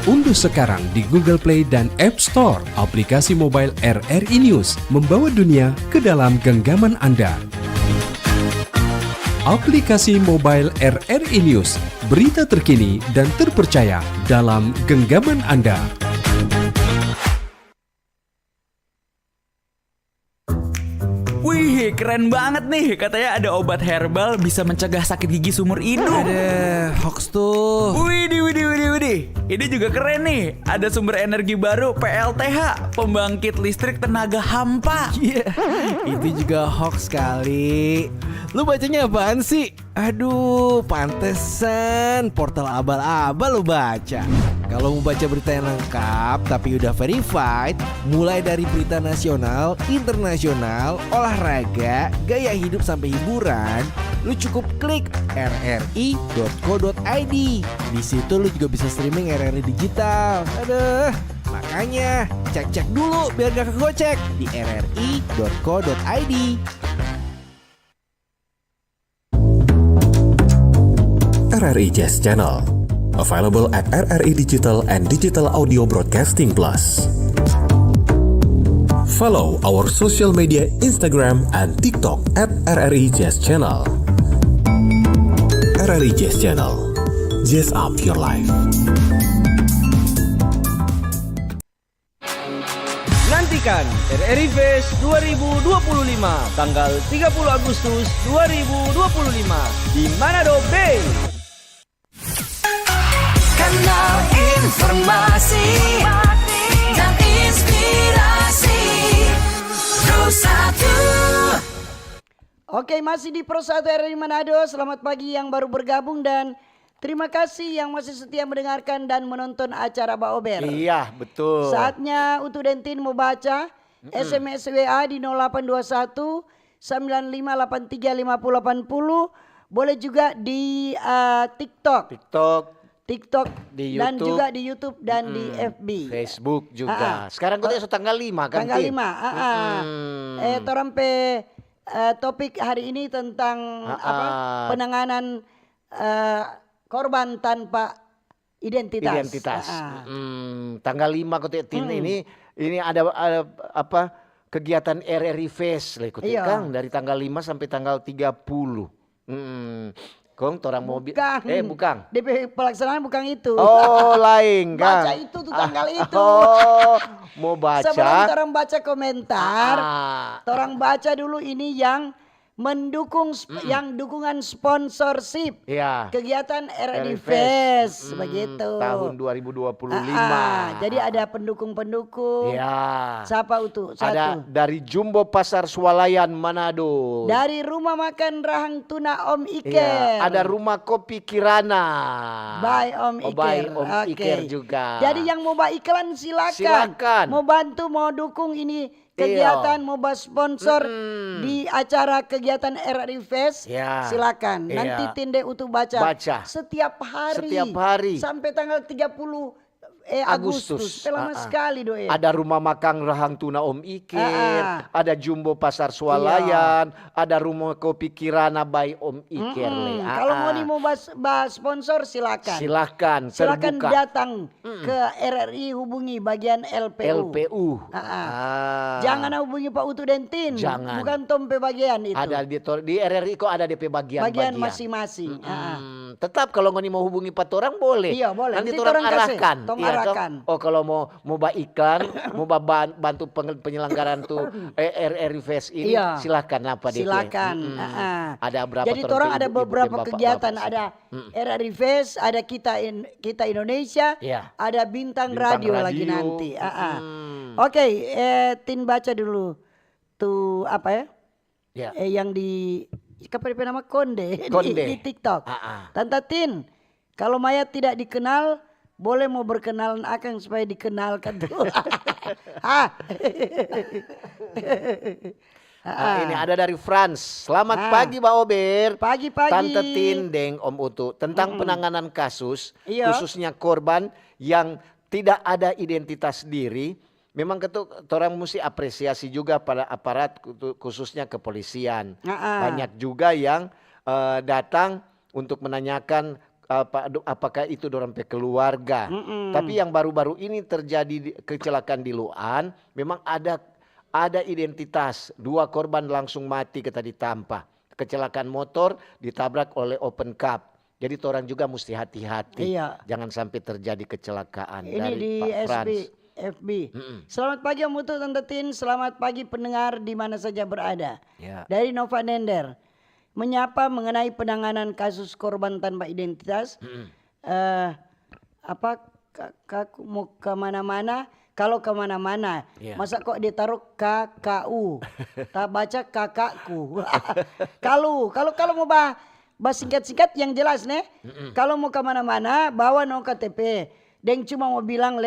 Unduh sekarang di Google Play dan App Store aplikasi mobile RRI News, membawa dunia ke dalam genggaman Anda. Aplikasi mobile RRI News, berita terkini dan terpercaya dalam genggaman Anda. Wih, keren banget nih. Katanya ada obat herbal bisa mencegah sakit gigi seumur hidup. Ada hoax tuh. Widih. Ini juga keren nih. Ada sumber energi baru PLTH, pembangkit listrik tenaga hampa. Iya, itu juga hoax kali. Lu bacanya apaan sih? Aduh, pantesan portal abal-abal lu baca. Kalau mau baca berita yang lengkap tapi udah verified, mulai dari berita nasional, internasional, olahraga, gaya hidup sampai hiburan, lu cukup klik rri.co.id. Di situ lu juga bisa streaming RRI digital. Aduh, makanya cek-cek dulu biar gak kegocek di rri.co.id. RRI Jazz Channel, available at RRI Digital and Digital Audio Broadcasting Plus. Follow our social media Instagram and TikTok at RRI Jazz Channel. RRI Jazz Channel, jazz up your life. Nantikan RRI Fest 2025 tanggal 30 Agustus 2025 di Manado Bay. Kanal informasi dan inspirasi Pro 1. Oke, masih di Pro 1 RRI Manado. Selamat pagi yang baru bergabung dan terima kasih yang masih setia mendengarkan dan menonton acara Mbak Ober. Iya, betul. Saatnya Utu Dentin mau baca SMS WA di 0821 9583 5080. Boleh juga di TikTok, di dan YouTube, juga di YouTube dan di FB. Facebook juga. Sekarang kita tanggal 5 kan? Tanggal 5. Torampe topik hari ini tentang penanganan korban tanpa identitas. Tanggal 5 ini ada apa kegiatan RRI Fest Kang dari tanggal 5 sampai tanggal 30. Kong torang mobil. Bukan. DP pelaksanaan bukan itu. Oh, lain kan. Baca itu tuh tanggal itu. Oh, mau baca. Sebelum orang baca komentar, orang baca dulu ini yang mendukung yang dukungan sponsorship kegiatan RRI Fest begitu tahun 2025. Jadi ada pendukung-pendukung. Siapa itu? Ada dari Jumbo Pasar Swalayan Manado. Dari Rumah Makan Rahang Tuna Om Iker. Ada Rumah Kopi Kirana. By Om Iker. Om Iker juga. Jadi yang mau buat iklan silakan. Mau bantu, mau dukung ini kegiatan, mau sponsor di acara kegiatan RRI Fest, silakan. Nanti Tinde Utuh baca setiap hari sampai tanggal 30 Agustus. Lama sekali doe. Ada Rumah Makan Rahang Tuna Om Iker, ada Jumbo Pasar Swalayan, ada Rumah Kopi Kirana by Om Iker. Kalau mau bahas sponsor silakan. Silakan Datang ke RRI, hubungi bagian LPU. Jangan hubungi Pak Utu Dentin. Jangan. Bukan tompe bagian itu. Ada di RRI kok ada DP bagian masing-masing. Tetap kalau ngoni mau hubungi Pak Torang boleh. Iya, boleh. Nanti Torang arahkan. Arahkan. Oh, kalau mau iklan, mau bantu penyelenggaraan tuh RRI Fest ini, silakan apa DP. Silakan. Ada berapa? Jadi orang ada beberapa kegiatan, ada RRI Fest, ada kita Indonesia, ada Bintang Radio lagi nanti. Oke, Tin baca dulu tuh apa ya? Yang di nama Konde. Di TikTok. Tante Tin, kalau Maya tidak dikenal, boleh mau berkenalan akan supaya dikenalkan tuh. Ini ada dari France. Selamat pagi Mbak Ober. Pagi-pagi. Tante Tin Deng Om Utu tentang penanganan kasus khususnya korban yang tidak ada identitas diri, memang orang mesti apresiasi juga pada aparat khususnya kepolisian. Banyak juga yang datang untuk menanyakan apakah itu dorang pe keluarga. Tapi yang baru-baru ini terjadi kecelakaan di Luan, memang ada identitas. 2 korban langsung mati kita ditampa. Kecelakaan motor ditabrak oleh open cup. Jadi orang juga mesti hati-hati. Jangan sampai terjadi kecelakaan. Ini dari di Pak Frans. FB. Selamat pagi Om Utu, Tante Tin. Selamat pagi pendengar di mana saja berada. Dari Nova Nender. Menyapa mengenai penanganan kasus korban tanpa identitas. Mau kemana-mana? Kalau kemana-mana, masa kok ditaruh KKU? Tak baca kakakku. Kalau mau bahas singkat-singkat yang jelas nih. Kalau mau kemana-mana, bawa no KTP. Dan cuma mau bilang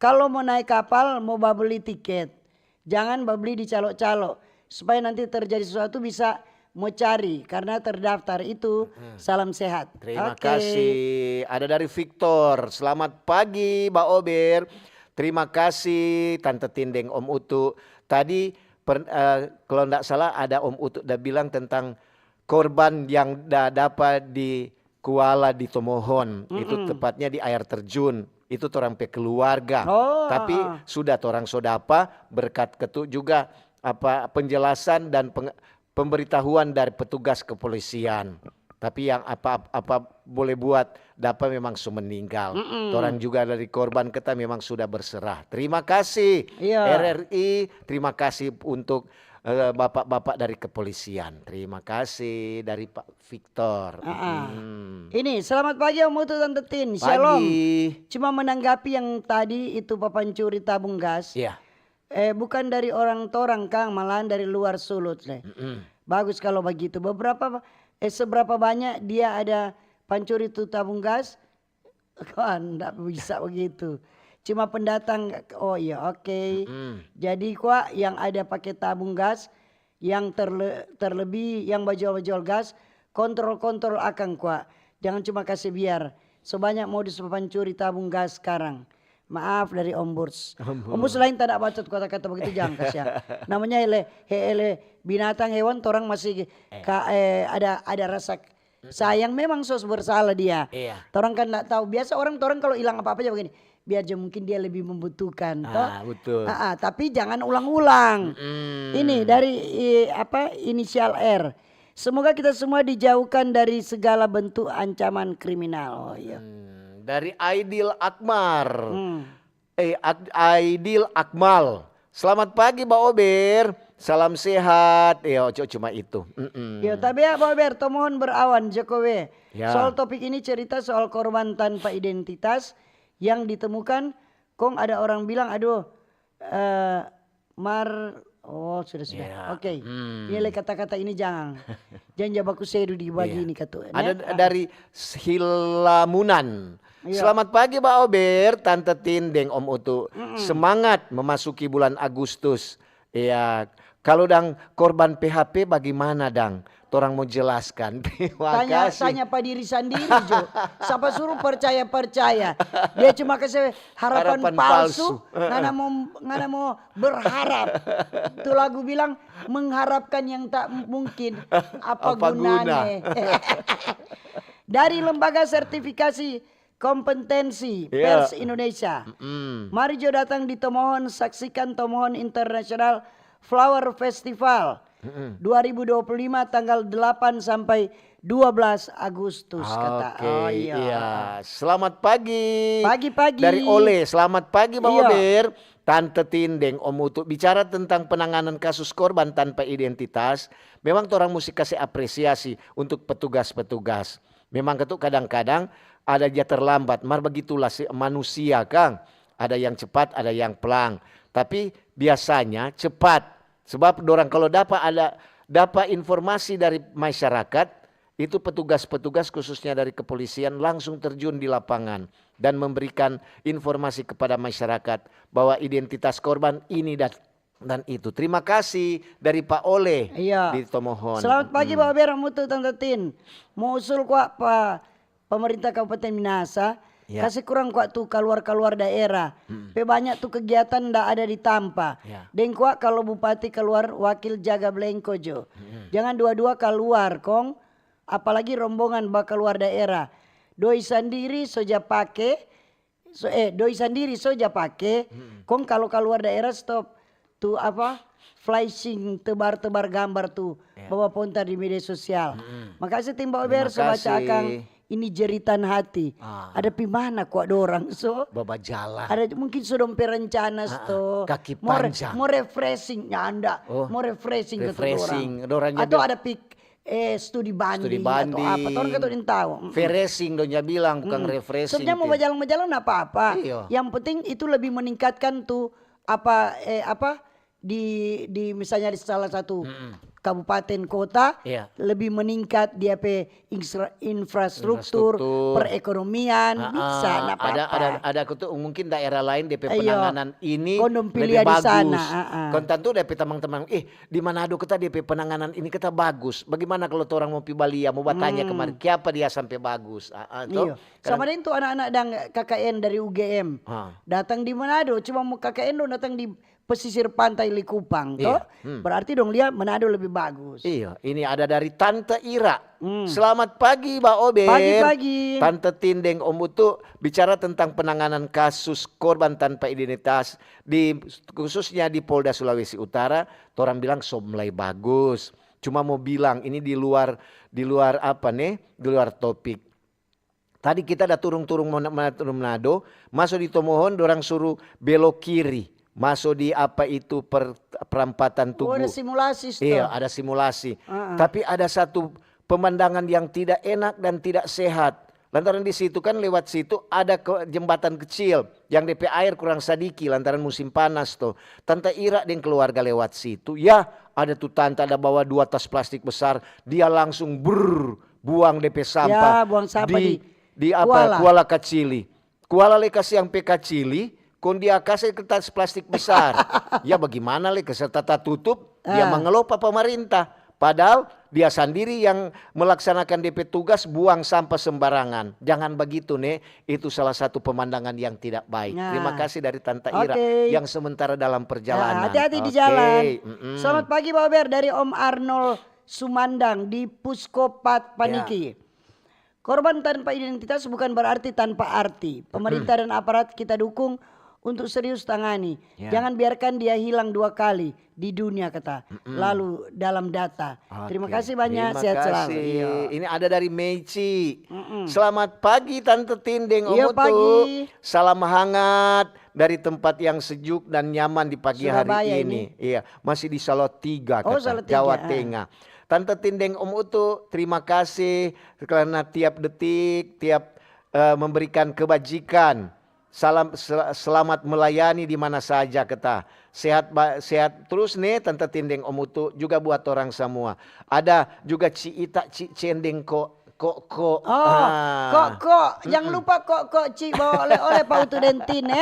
kalau mau naik kapal mau beli tiket. Jangan beli di calo-calo. Supaya nanti terjadi sesuatu bisa mau cari karena terdaftar itu. Salam sehat. Terima kasih. Ada dari Victor. Selamat pagi Mbak Ober. Terima kasih Tante Tindeng Om Utu. Tadi kalau tidak salah ada Om Utu udah bilang tentang korban yang dapat di Kuala di Tomohon. Itu tepatnya di air terjun. Itu orang pe keluarga. Tapi sudah orang sodapa berkat juga penjelasan dan pemberitahuan dari petugas kepolisian. Tapi yang apa boleh buat dapat memang sudah meninggal. Orang juga dari korban kita memang sudah berserah. Terima kasih RRI, terima kasih untuk bapak-bapak dari kepolisian. Terima kasih dari Pak Victor. Ini selamat pagi Om Utu Tante Tin. Shalom. Cuma menanggapi yang tadi itu papancuri tabung gas. Bukan dari orang Kang, malahan dari luar Sulut. Bagus kalau begitu. Seberapa banyak dia ada pancuri itu tabung gas? Kan enggak bisa begitu. Cuma pendatang. Oh iya, oke. Jadi yang ada pakai tabung gas yang terlebih yang bajol-bajol gas, kontrol akan Jangan cuma kasih biar. Sebanyak modus pancuri tabung gas sekarang. Maaf dari Om Burs. Om Burs lain tak ada bacot kata-kata begitu jangan kasih. Namanya binatang hewan orang masih ada rasa sayang, memang sos bersalah dia. Orang kan tak tahu. Biasa orang kalau hilang apa-apa aja begini. Biar aja mungkin dia lebih membutuhkan. Betul. Tapi jangan ulang-ulang. Ini dari inisial R. Semoga kita semua dijauhkan dari segala bentuk ancaman kriminal. Oh iya. Dari Aidil Akmar. Aidil Akmal. Selamat pagi Mbak Ober. Salam sehat. Cuma itu. Tapi ya Mbak Ober, mohon berawan Jokowi. Soal topik ini cerita soal korban tanpa identitas yang ditemukan. Kong ada orang bilang sudah. Oke. Nilai kata-kata ini jangan jabaku sedu dibagi ini kata. Ada dari Hilamunan. Selamat pagi Mbak Ober, Tante Tindeng Om Utu. Semangat memasuki bulan Agustus. Kalau korban PHP bagaimana Orang mau jelaskan. Terima kasih. Tanya pada diri sendiri Jo. Siapa suruh percaya. Dia cuma kasih harapan palsu. Ngana mau berharap. Itu lagu bilang mengharapkan yang tak mungkin. Apa gunanya. Dari lembaga sertifikasi kompetensi pers Indonesia. Mari Jo datang di Tomohon, saksikan Tomohon International Flower Festival 2025 tanggal 8 sampai 12 Agustus kata. Selamat pagi. Pagi-pagi. Dari Ole, selamat pagi Mbak Ober. Tante Tindeng Om Utu bicara tentang penanganan kasus korban tanpa identitas. Memang orang mesti kasih apresiasi untuk petugas-petugas. Memang kadang-kadang ada dia terlambat. Begitulah manusia Kang. Ada yang cepat, ada yang pelang. Tapi biasanya cepat. Sebab orang kalau dapat informasi dari masyarakat, itu petugas-petugas khususnya dari kepolisian langsung terjun di lapangan dan memberikan informasi kepada masyarakat bahwa identitas korban ini dan itu. Terima kasih dari Pak Oleh di Tomohon. Selamat pagi Pak Ober, Mutu Tante Tin. Mau usul Pak pemerintah Kabupaten Minahasa Ya. Kasih kurang kuat tuh keluar daerah. Pe banyak tuh kegiatan ndak ada di Tampa. Ya. Dan kuat kalau bupati keluar wakil jaga Blengko jo. Jangan dua-dua keluar kong. Apalagi rombongan bakal keluar daerah. Doi sendiri soja pakai. Doi sendiri soja pakai. Kong kalau keluar daerah stop. Tuh apa? Flashing tebar-tebar gambar tuh. Bawa pontar di media sosial. Makasih tim Mbak Ober. So baca akang. Ini jeritan hati. Ada pimana kuat dorang so. Baba jalan. Ada mungkin sudah rencana sto. Kaki panjang. Mau refreshing nyanda. Mau refreshing ke Refreshing, orang. Atau ada studi banding atau apa. Orang kata tahu. Refreshing donya bilang bukan refreshing. Sebenarnya mau berjalan-jalan apa-apa. Iya. Yang penting itu lebih meningkatkan tuh apa di misalnya di salah satu kabupaten kota lebih meningkat dia infrastruktur perekonomian bisa ada kutu mungkin daerah lain DP penanganan ini lebih bagus. Kon tentu DP teman-teman di Manado kita DP penanganan ini kita bagus. Bagaimana kalau orang mau pi Bali mau bertanya kemarin siapa dia sampai bagus. Sama itu anak-anak dan KKN dari UGM datang di Manado cuma mau KKN dong datang di pesisir pantai Likupang toh. Berarti dong lihat Manado lebih bagus. Iya, ini ada dari Tante Ira. Selamat pagi Mbak Ober. Pagi-pagi. Tante Tindeng Om Utu bicara tentang penanganan kasus korban tanpa identitas khususnya di Polda Sulawesi Utara. Orang bilang mulai bagus. Cuma mau bilang ini di luar apa nih? Di luar topik. Tadi kita ada turung-turung Manado, masuk di Tomohon, orang suruh belok kiri. Masuk di apa itu perampatan Tugu. Ada simulasi. Iya, ada simulasi. Tapi ada satu pemandangan yang tidak enak dan tidak sehat. Lantaran di situ kan lewat situ ada jembatan kecil yang DP air kurang sadiki lantaran musim panas tuh. Tante Ira dan keluarga lewat situ. Ya, ada tuh tante ada bawa 2 tas plastik besar, dia langsung buang DP sampah. Ya, buang sampah di apa? Kuala Kacili. Kuala Lekas yang Kacili. Kon dia kasih kertas plastik besar. Ya bagaimana serta tutup dia mengelola pemerintah. Padahal dia sendiri yang melaksanakan DP tugas buang sampah sembarangan. Jangan begitu nih. Itu salah satu pemandangan yang tidak baik. Terima kasih dari Tante Ira yang sementara dalam perjalanan. Hati-hati di jalan. Selamat pagi Pak Ober dari Om Arnold Sumandang di Puskopat Paniki. Korban tanpa identitas bukan berarti tanpa arti. Pemerintah dan aparat kita dukung untuk serius tangani. Jangan biarkan dia hilang 2 kali di dunia kata. Lalu dalam data. Terima kasih banyak. Sehat selalu. Ini ada dari Meici. Selamat pagi Tante Tindeng Om Utu. Pagi. Salam hangat dari tempat yang sejuk dan nyaman di pagi Surabaya hari ini. Iya, masih di Salatiga Salatiga. Jawa Tengah. Tante Tindeng Om Utu, terima kasih karena tiap detik, tiap memberikan kebajikan. Selamat melayani di mana saja kita. Sehat terus nih Tante Tindeng Om Utu juga buat orang semua. Ada juga Ciita Cendeng kok. Jangan lupa kok Ci bawa oleh Pak Utu Dentin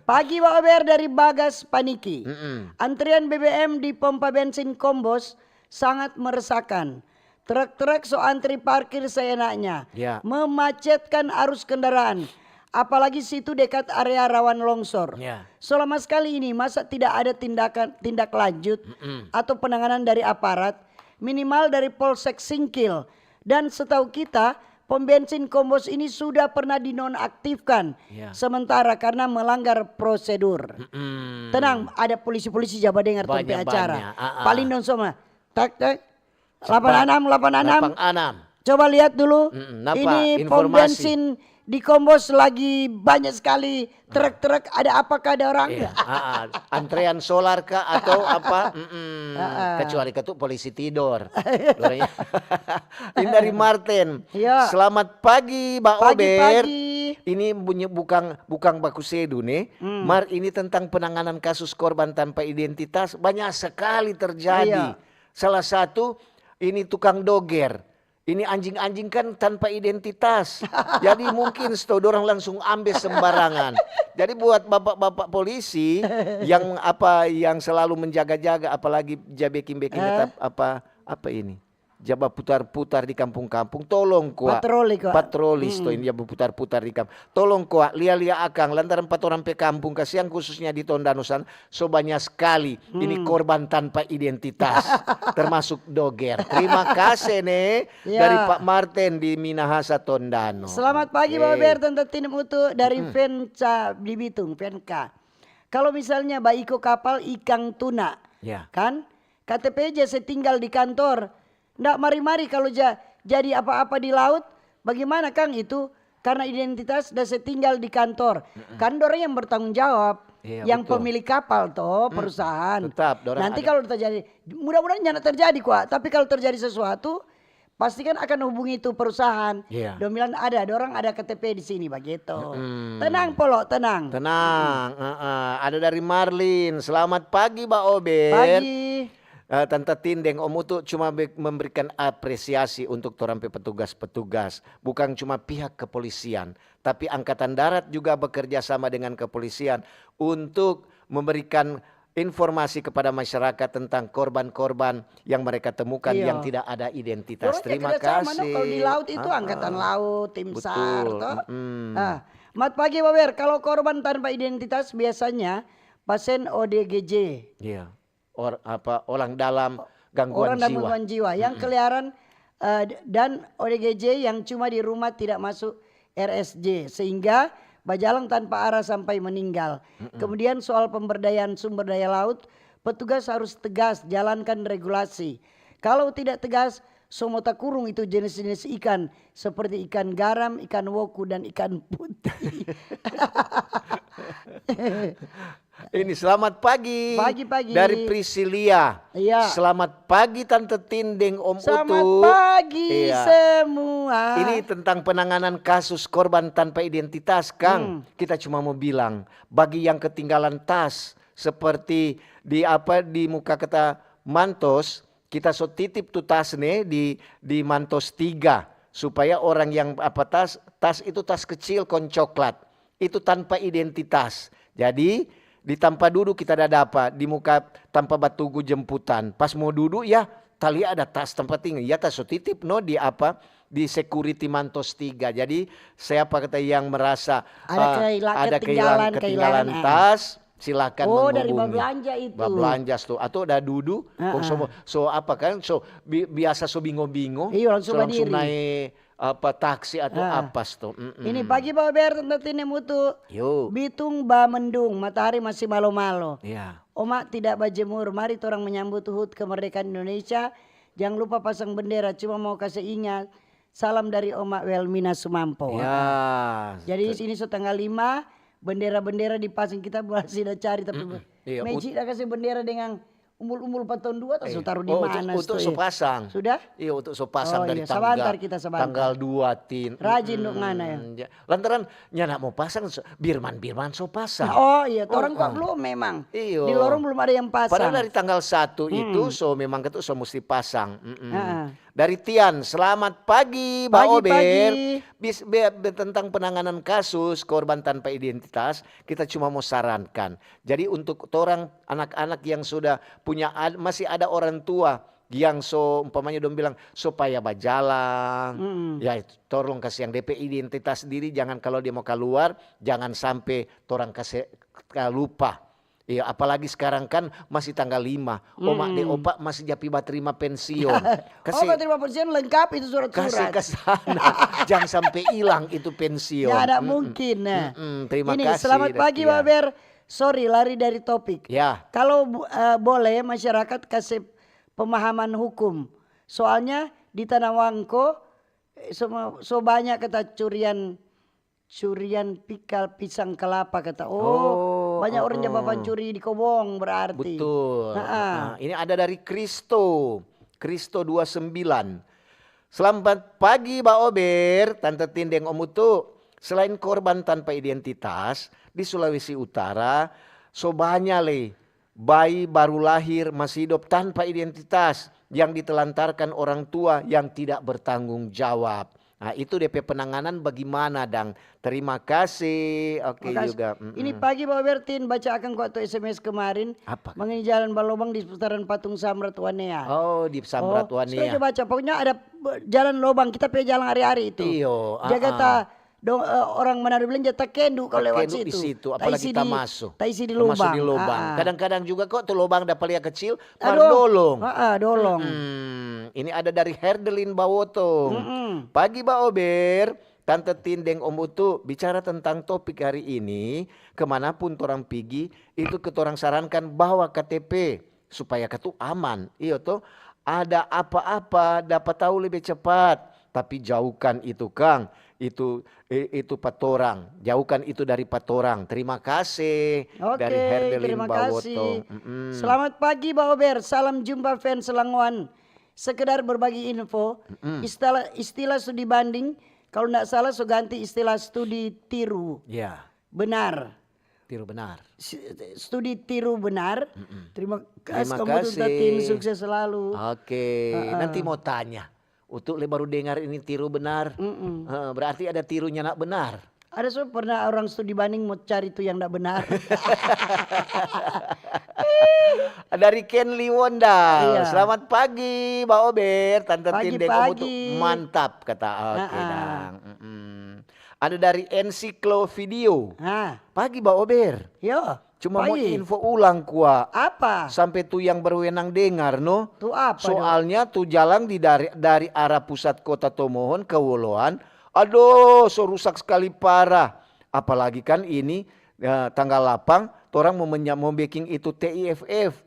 Pagi Pak Ober dari Bagas Paniki. Antrian BBM di pompa bensin Kombos sangat meresahkan. Truk-truk antri parkir seenaknya. Memacetkan arus kendaraan. Apalagi situ dekat area rawan longsor. Selama sekali ini masa tidak ada tindak lanjut atau penanganan dari aparat, minimal dari Polsek Singkil. Dan setahu kita pom bensin Kombos ini sudah pernah dinonaktifkan sementara karena melanggar prosedur. Tenang, ada polisi-polisi Jawa dengar tempe acara. Paling non semua. Tak 86. Coba lihat dulu. Ini pom bensin di Kombos lagi banyak sekali truk-truk. Ada apakah ada orang? Antrean solar kah atau apa? Kecuali ketuk polisi tidur. Ini dari Martin. Selamat pagi Mbak Ober. Ini bunyi bukan Bakusedu nih. Mar ini tentang penanganan kasus korban tanpa identitas banyak sekali terjadi. Salah satu ini tukang doger. Ini anjing-anjing kan tanpa identitas. Jadi mungkin orang langsung ambil sembarangan. Jadi buat bapak-bapak polisi yang selalu menjaga-jaga apalagi jabekin-bekin apa ini? jaba putar-putar di kampung-kampung, tolong kuah. Patrolis to ini jaba putar-putar di kampung. Tolong kuah, lia-lia akang lantaran 4 orang pe kampung kasihan khususnya di Tondanosan so banyak sekali ini korban tanpa identitas termasuk doger. Terima kasih nih dari Pak Martin di Minahasa Tondano. Selamat pagi Bapak Ber, Tante Tinem Utu dari Venca di Bitung, Venka. Kalau misalnya baiko kapal ikan tuna, kan KTP aja saya tinggal di kantor. Nggak mari-mari kalau jadi apa-apa di laut, bagaimana Kang itu? Karena identitas dan saya tinggal di kantor. Kan dorang yang bertanggung jawab, yang betul. Pemilik kapal toh perusahaan. Tetap, nanti kalau terjadi, mudah-mudahan jangan terjadi kuat. Tapi kalau terjadi sesuatu, pasti kan akan hubungi itu perusahaan. Dia bilang orang ada KTP di sini begitu. Tenang Polo, tenang. Tenang. Ada dari Marlin. Selamat pagi Mbak Ober. Pagi. Tante Tindeng Om Utu cuma memberikan apresiasi untuk torampe petugas-petugas. Bukan cuma pihak kepolisian. Tapi Angkatan Darat juga bekerja sama dengan kepolisian untuk memberikan informasi kepada masyarakat tentang korban-korban yang mereka temukan yang tidak ada identitas. Terima kasih. Kalau di laut itu Angkatan Laut, Tim SAR. Mat pagi Baber, kalau korban tanpa identitas biasanya pasien ODGJ. Iya. Orang dalam gangguan jiwa. Yang keliaran dan ODGJ yang cuma di rumah tidak masuk RSJ sehingga bajalang tanpa arah sampai meninggal. Kemudian soal pemberdayaan sumber daya laut, petugas harus tegas jalankan regulasi. Kalau tidak tegas, somota kurung itu jenis-jenis ikan seperti ikan garam, ikan woku dan ikan putih. Ini selamat pagi. Pagi-pagi. Dari Priscilia. Iya. Selamat pagi Tante Tindeng Om Utu. Selamat pagi semua. Ini tentang penanganan kasus korban tanpa identitas, Kang. Kita cuma mau bilang bagi yang ketinggalan tas seperti di muka kata Mantos, kita so titip tuh tas nih di Mantos 3 supaya orang yang tas itu tas kecil kon coklat. Itu tanpa identitas. Jadi di tanpa duduk kita ada apa di muka tanpa batugu jemputan. Pas mau duduk ya tali ada tas tempat tinggal. Ya tas so titip di security Mantos 3. Jadi siapa kata yang merasa ada ketinggalan tas, silakan menghubungi. Dari belanja itu. Belanja tuh atau ada duduk. Biasa bingung-bingung. Iya langsung naik taksi atau apa tuh. Ini pagi Bapak Ber Tante Mutu. Bitung Mendung, matahari masih malo-malo. Oma tidak berjemur, mari orang menyambut HUT kemerdekaan Indonesia. Jangan lupa pasang bendera, cuma mau kasih ingat. Salam dari Oma Welmina Sumampo. Jadi ini tanggal 5 bendera-bendera dipasang, kita sudah cari tapi Meji dah kasih bendera dengan umur 4 tahun 2 atau taruh di mana? Untuk pasang. Sudah? Iya untuk pasang dari sebentar. Tanggal 2 tin. Rajin dong ngana ya. Lantaran nyana mau pasang Birman so pasang. Oh iya, orang kok belum memang. Iyo. Di lorong belum ada yang pasang. Padahal dari tanggal 1 itu memang itu mesti pasang. Dari Tian, selamat pagi Mbak Ober. Tentang penanganan kasus korban tanpa identitas, kita cuma mau sarankan. Jadi untuk orang anak-anak yang sudah masih ada orang tua yang umpamanya dong bilang supaya bajalang. Ya tolong kasih yang DP identitas diri, jangan kalau dia mau keluar, jangan sampai orang kasih lupa. Iya, apalagi sekarang kan masih tanggal 5. Oma de opa masih japi terima pensiun. Terima pensiun lengkap itu surat-surat. Kasih ke sana. Jangan sampai hilang itu pensiun. Ya ada mungkin. Terima kasih. Selamat pagi Pak Ber. Sorry lari dari topik. Kalau boleh masyarakat kasih pemahaman hukum. Soalnya di Tanah Wangko so banyak kata curian pisang kelapa kata. Banyak orang yang curi di Kobong berarti. Betul. Ini ada dari Kristo 29. Selamat pagi Mbak Ober, Tante Tindeng Om Utu. Selain korban tanpa identitas di Sulawesi Utara, banyak bayi baru lahir masih hidup tanpa identitas yang ditelantarkan orang tua yang tidak bertanggung jawab. Nah, itu DP penanganan bagaimana, Dang? Terima kasih. Oke juga. Ini pagi Pak Bertin baca akan waktu SMS kemarin. Apa? Mengenai jalan Balobang di seputaran Patung Samrat Wanea. Oh, di Samrat Wanea. Sudah baca. Pokoknya ada jalan lobang. Kita pergi jalan hari-hari itu. Iyo. Jaga orang Manado belanja tak kendu kalau lewat Kendu di situ. situ, apalagi kita masuk. Tak isi di Masuk lubang. di lubang. Kadang-kadang juga kok tuh lubang dapat lihat kecil, Aduh. dolong. Dolong. Ini ada dari Herdelin Bawotong. Pagi Mbak Ober, Tante Tindeng Om Utu bicara tentang topik hari ini. Kemanapun orang pergi, itu ketorang sarankan bawa KTP supaya ketu aman. Iya toh, ada apa-apa dapat tahu lebih cepat. Tapi jauhkan itu Kang. Itu patorang, jauhkan itu dari patorang. Terima kasih. Dari Herdelin terima Bawotong. kasih. Selamat pagi Pak Ober, salam jumpa fans Selangwan. Sekedar berbagi info, istilah studi banding, kalau tidak salah so ganti istilah studi tiru. Ya, Benar. tiru benar. Studi tiru benar. Terima Terima kasih. kasih. Tim sukses selalu. Oke, nanti mau tanya. Utuk baru dengar ini tiru benar. Berarti ada tirunya nak benar. Ada pernah orang studi banding mau cari itu yang tidak benar. Dari Ken Liwonda. Iya. Selamat pagi, Mbak Ober. Tante Pagi, Tindeng kamu tuh pagi. mantap kata. Oke, Dang. Ada dari Ensiklo Video. Pagi, Mbak Ober. Yo. Cuma mau pagi. info ulang kuah. Apa? Sampai tuh yang berwenang dengar no. Tuh apa? Soalnya tuh jalan dari arah pusat kota Tomohon ke Woloan. Aduh, so rusak sekali parah. Apalagi kan ini tanggal 8 orang mau baking itu TIFF.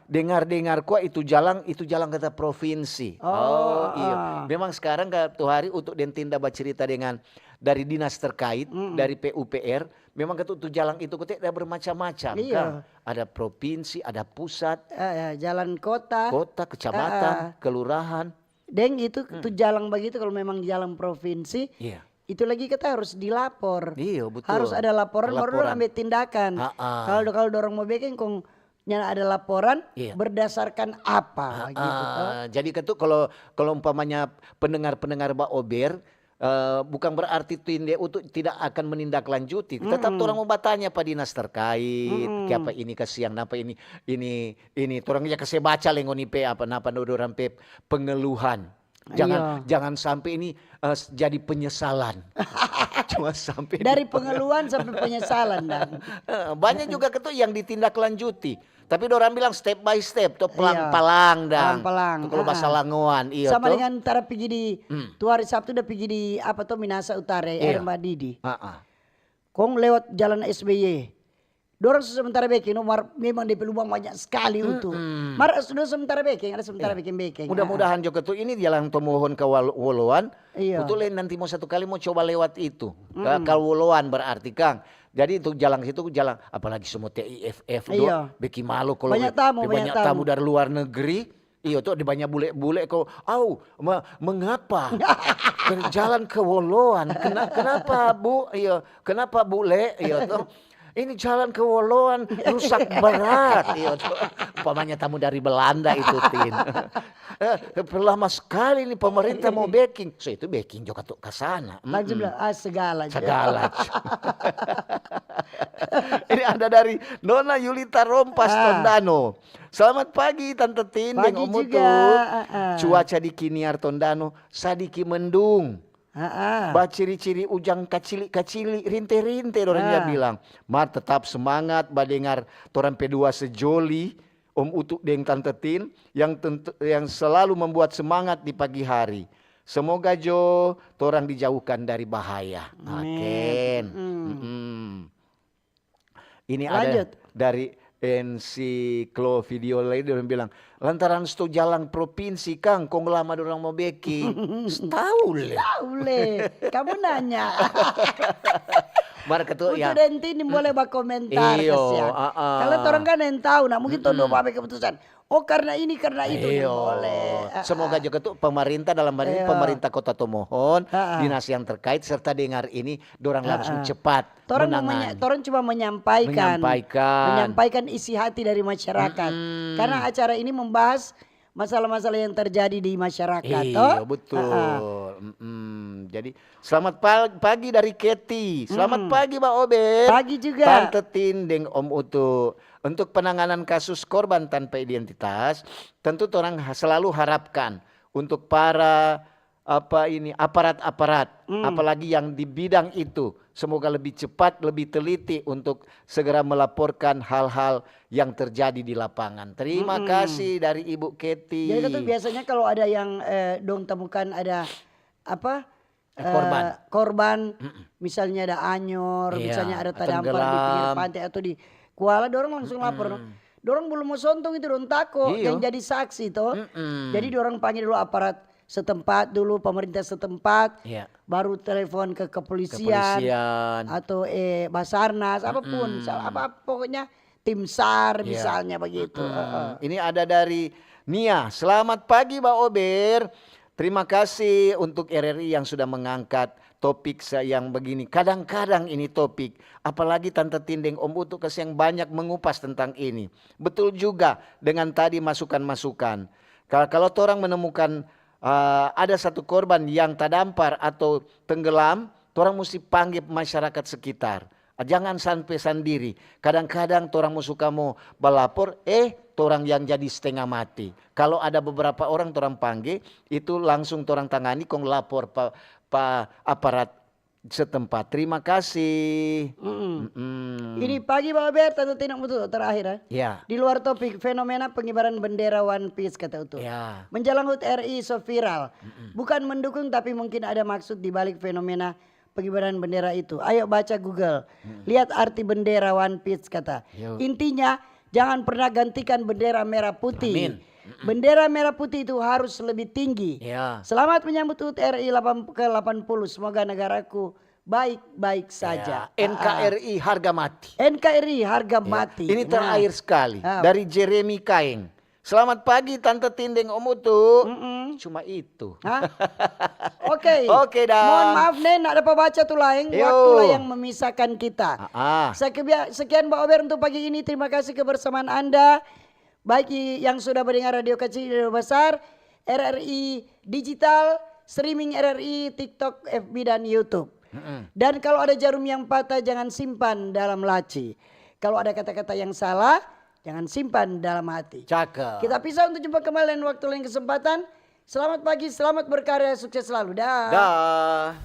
Dengar kuah itu jalan kata provinsi. Oh iya. Memang sekarang tuh hari untuk dentinda bercerita dengan dari dinas terkait, dari PUPR, memang tuh jalan itu ada bermacam-macam. Iya. Kan? Ada provinsi, ada pusat, Jalan kota. kecamatan, kelurahan. Deng itu tuh jalan begitu kalau memang jalan provinsi. Iya. Itu lagi kita harus dilapor. Iya, betul. Harus ada laporan baru orang ambil tindakan. Kalau dorong mau bikin kong nyala ada laporan berdasarkan apa gitu. Jadi kalau umpamanya pendengar Mbak Ober bukan berarti tinde untuk tidak akan menindaklanjuti. Tetap orang mau bertanya Pak dinas terkait, apa ini kasihan apa ini orangnya kasih baca lengoni pe apa napa orang pe pengeluhan. Jangan sampai ini jadi penyesalan. Cuma sampai dari pengeluhan sampai penyesalan dan banyak juga yang ditindaklanjuti. Tapi orang bilang step by step, tuh pelang-pelang dan kalau bahasa Langoan, iya sama tuh. dengan tara pergi di tuh hari Sabtu udah pergi di apa tuh Minasa Utara Mbak Didi. Kong lewat jalan SBY. Dorang sementara baking, memang di peluang banyak sekali itu. Sudah sementara baking, ada sementara baking. Mudah-mudahan juga tuh ini jalan Tomohon ke Woloan. Betul nanti mau satu kali mau coba lewat itu. Ke Woloan berarti Kang. Jadi itu jalan situ jalan apalagi semua TIFF beki malu kalau banyak tamu dari luar negeri. Iya tuh ada banyak bule-bule kok. Mengapa? Jalan ke Woloan. Kenapa Bu? Iya, kenapa bule? Iya tuh. Ini jalan ke Woloan rusak berat. Iya tuh. Umpamanya tamu dari Belanda itu Tin. Lama sekali nih pemerintah mau baking. So itu baking juga tuh ke sana. Langsung bilang segala. Ini ada dari Nona Yulita Rompas Tondano. Selamat pagi Tante Tindeng Om Utu. Cuaca di Kiniar Tondano sadiki mendung. Ciri-ciri ujang kacili rinte-rinte orangnya bilang. Mar tetap semangat badengar toran P2 sejoli Om Utu deng Tante Tin yang selalu membuat semangat di pagi hari. Semoga Jo torang dijauhkan dari bahaya. Amin. Ini lanjut. Ada dari Ensiklo Video lain dia bilang lantaran sto jalan provinsi Kang kong lama orang mau baking. Tahu le. Kamu nanya. Untuk Denti ini boleh berkomentar kasihan. Kalau orang kan yang tahu, nah mungkin tuh apa keputusan. Oh karena ini karena itu boleh. Semoga juga tuh pemerintah dalam hal ini pemerintah Kota Tomohon, dinas yang terkait serta dengar ini dorang langsung cepat menangani. Torang cuma menyampaikan isi hati dari masyarakat. Karena acara ini membahas masalah-masalah yang terjadi di masyarakat. Iya betul. Jadi selamat pagi dari Keti. Selamat pagi Mbak Ober. Pagi juga. Tante Tindeng Om Utu. Untuk penanganan kasus korban tanpa identitas, tentu orang selalu harapkan untuk para aparat-aparat, apalagi yang di bidang itu, semoga lebih cepat, lebih teliti untuk segera melaporkan hal-hal yang terjadi di lapangan. Terima kasih dari Ibu Keti. Jadi itu biasanya kalau ada yang dong temukan ada apa? Korban, misalnya ada anyor, misalnya ada terdampar di pinggir pantai atau di Kuala, dorong langsung lapor. Dorong belum mau sontong itu dong tako yang jadi saksi toh. Jadi dorong panggil dulu aparat setempat dulu, pemerintah setempat, baru telepon ke kepolisian. Atau Basarnas, apapun, pokoknya tim SAR misalnya begitu. Ini ada dari Nia. Selamat pagi Mbak Ober. Terima kasih untuk RRI yang sudah mengangkat topik yang begini. Kadang-kadang ini topik, apalagi Tante Tindeng Om Utu yang banyak mengupas tentang ini. Betul juga dengan tadi masukan-masukan. Kalau orang menemukan ada satu korban yang terdampar atau tenggelam, orang mesti panggil masyarakat sekitar. Jangan sampai sendiri. Kadang-kadang orang suka mau melapor, orang yang jadi setengah mati. Kalau ada beberapa orang orang panggil, itu langsung orang tangani, kong lapor aparat setempat. Terima kasih. Ini pagi Pak Ber, Tante Tindeng Utu terakhir ya. Di luar topik, fenomena pengibaran bendera One Piece kata Utu. Menjelang HUT RI so viral. Bukan mendukung tapi mungkin ada maksud di balik fenomena pengibaran bendera itu. Ayo baca Google. Lihat arti bendera One Piece kata. Intinya jangan pernah gantikan bendera merah putih. Amin. Bendera merah putih itu harus lebih tinggi. Selamat menyambut HUT RI ke-80. Semoga negaraku baik-baik saja. NKRI harga mati. NKRI harga mati. Ini terakhir sekali dari Jeremy Kaeng. Selamat pagi Tante Tindeng Om Utu. Cuma itu. Oke. Oke dah. Mohon maaf nih, nak dapat baca tuh lain. Waktulah yang memisahkan kita. Sekian Mbak Ober untuk pagi ini. Terima kasih kebersamaan Anda. Baik yang sudah mendengar radio kecil, radio besar, RRI Digital, streaming RRI, TikTok, FB dan YouTube. Dan kalau ada jarum yang patah jangan simpan dalam laci. Kalau ada kata-kata yang salah jangan simpan dalam hati. Cakep. Kita pisah untuk jumpa kembali lain waktu lain kesempatan. Selamat pagi, selamat berkarya, sukses selalu. Dah. Dah.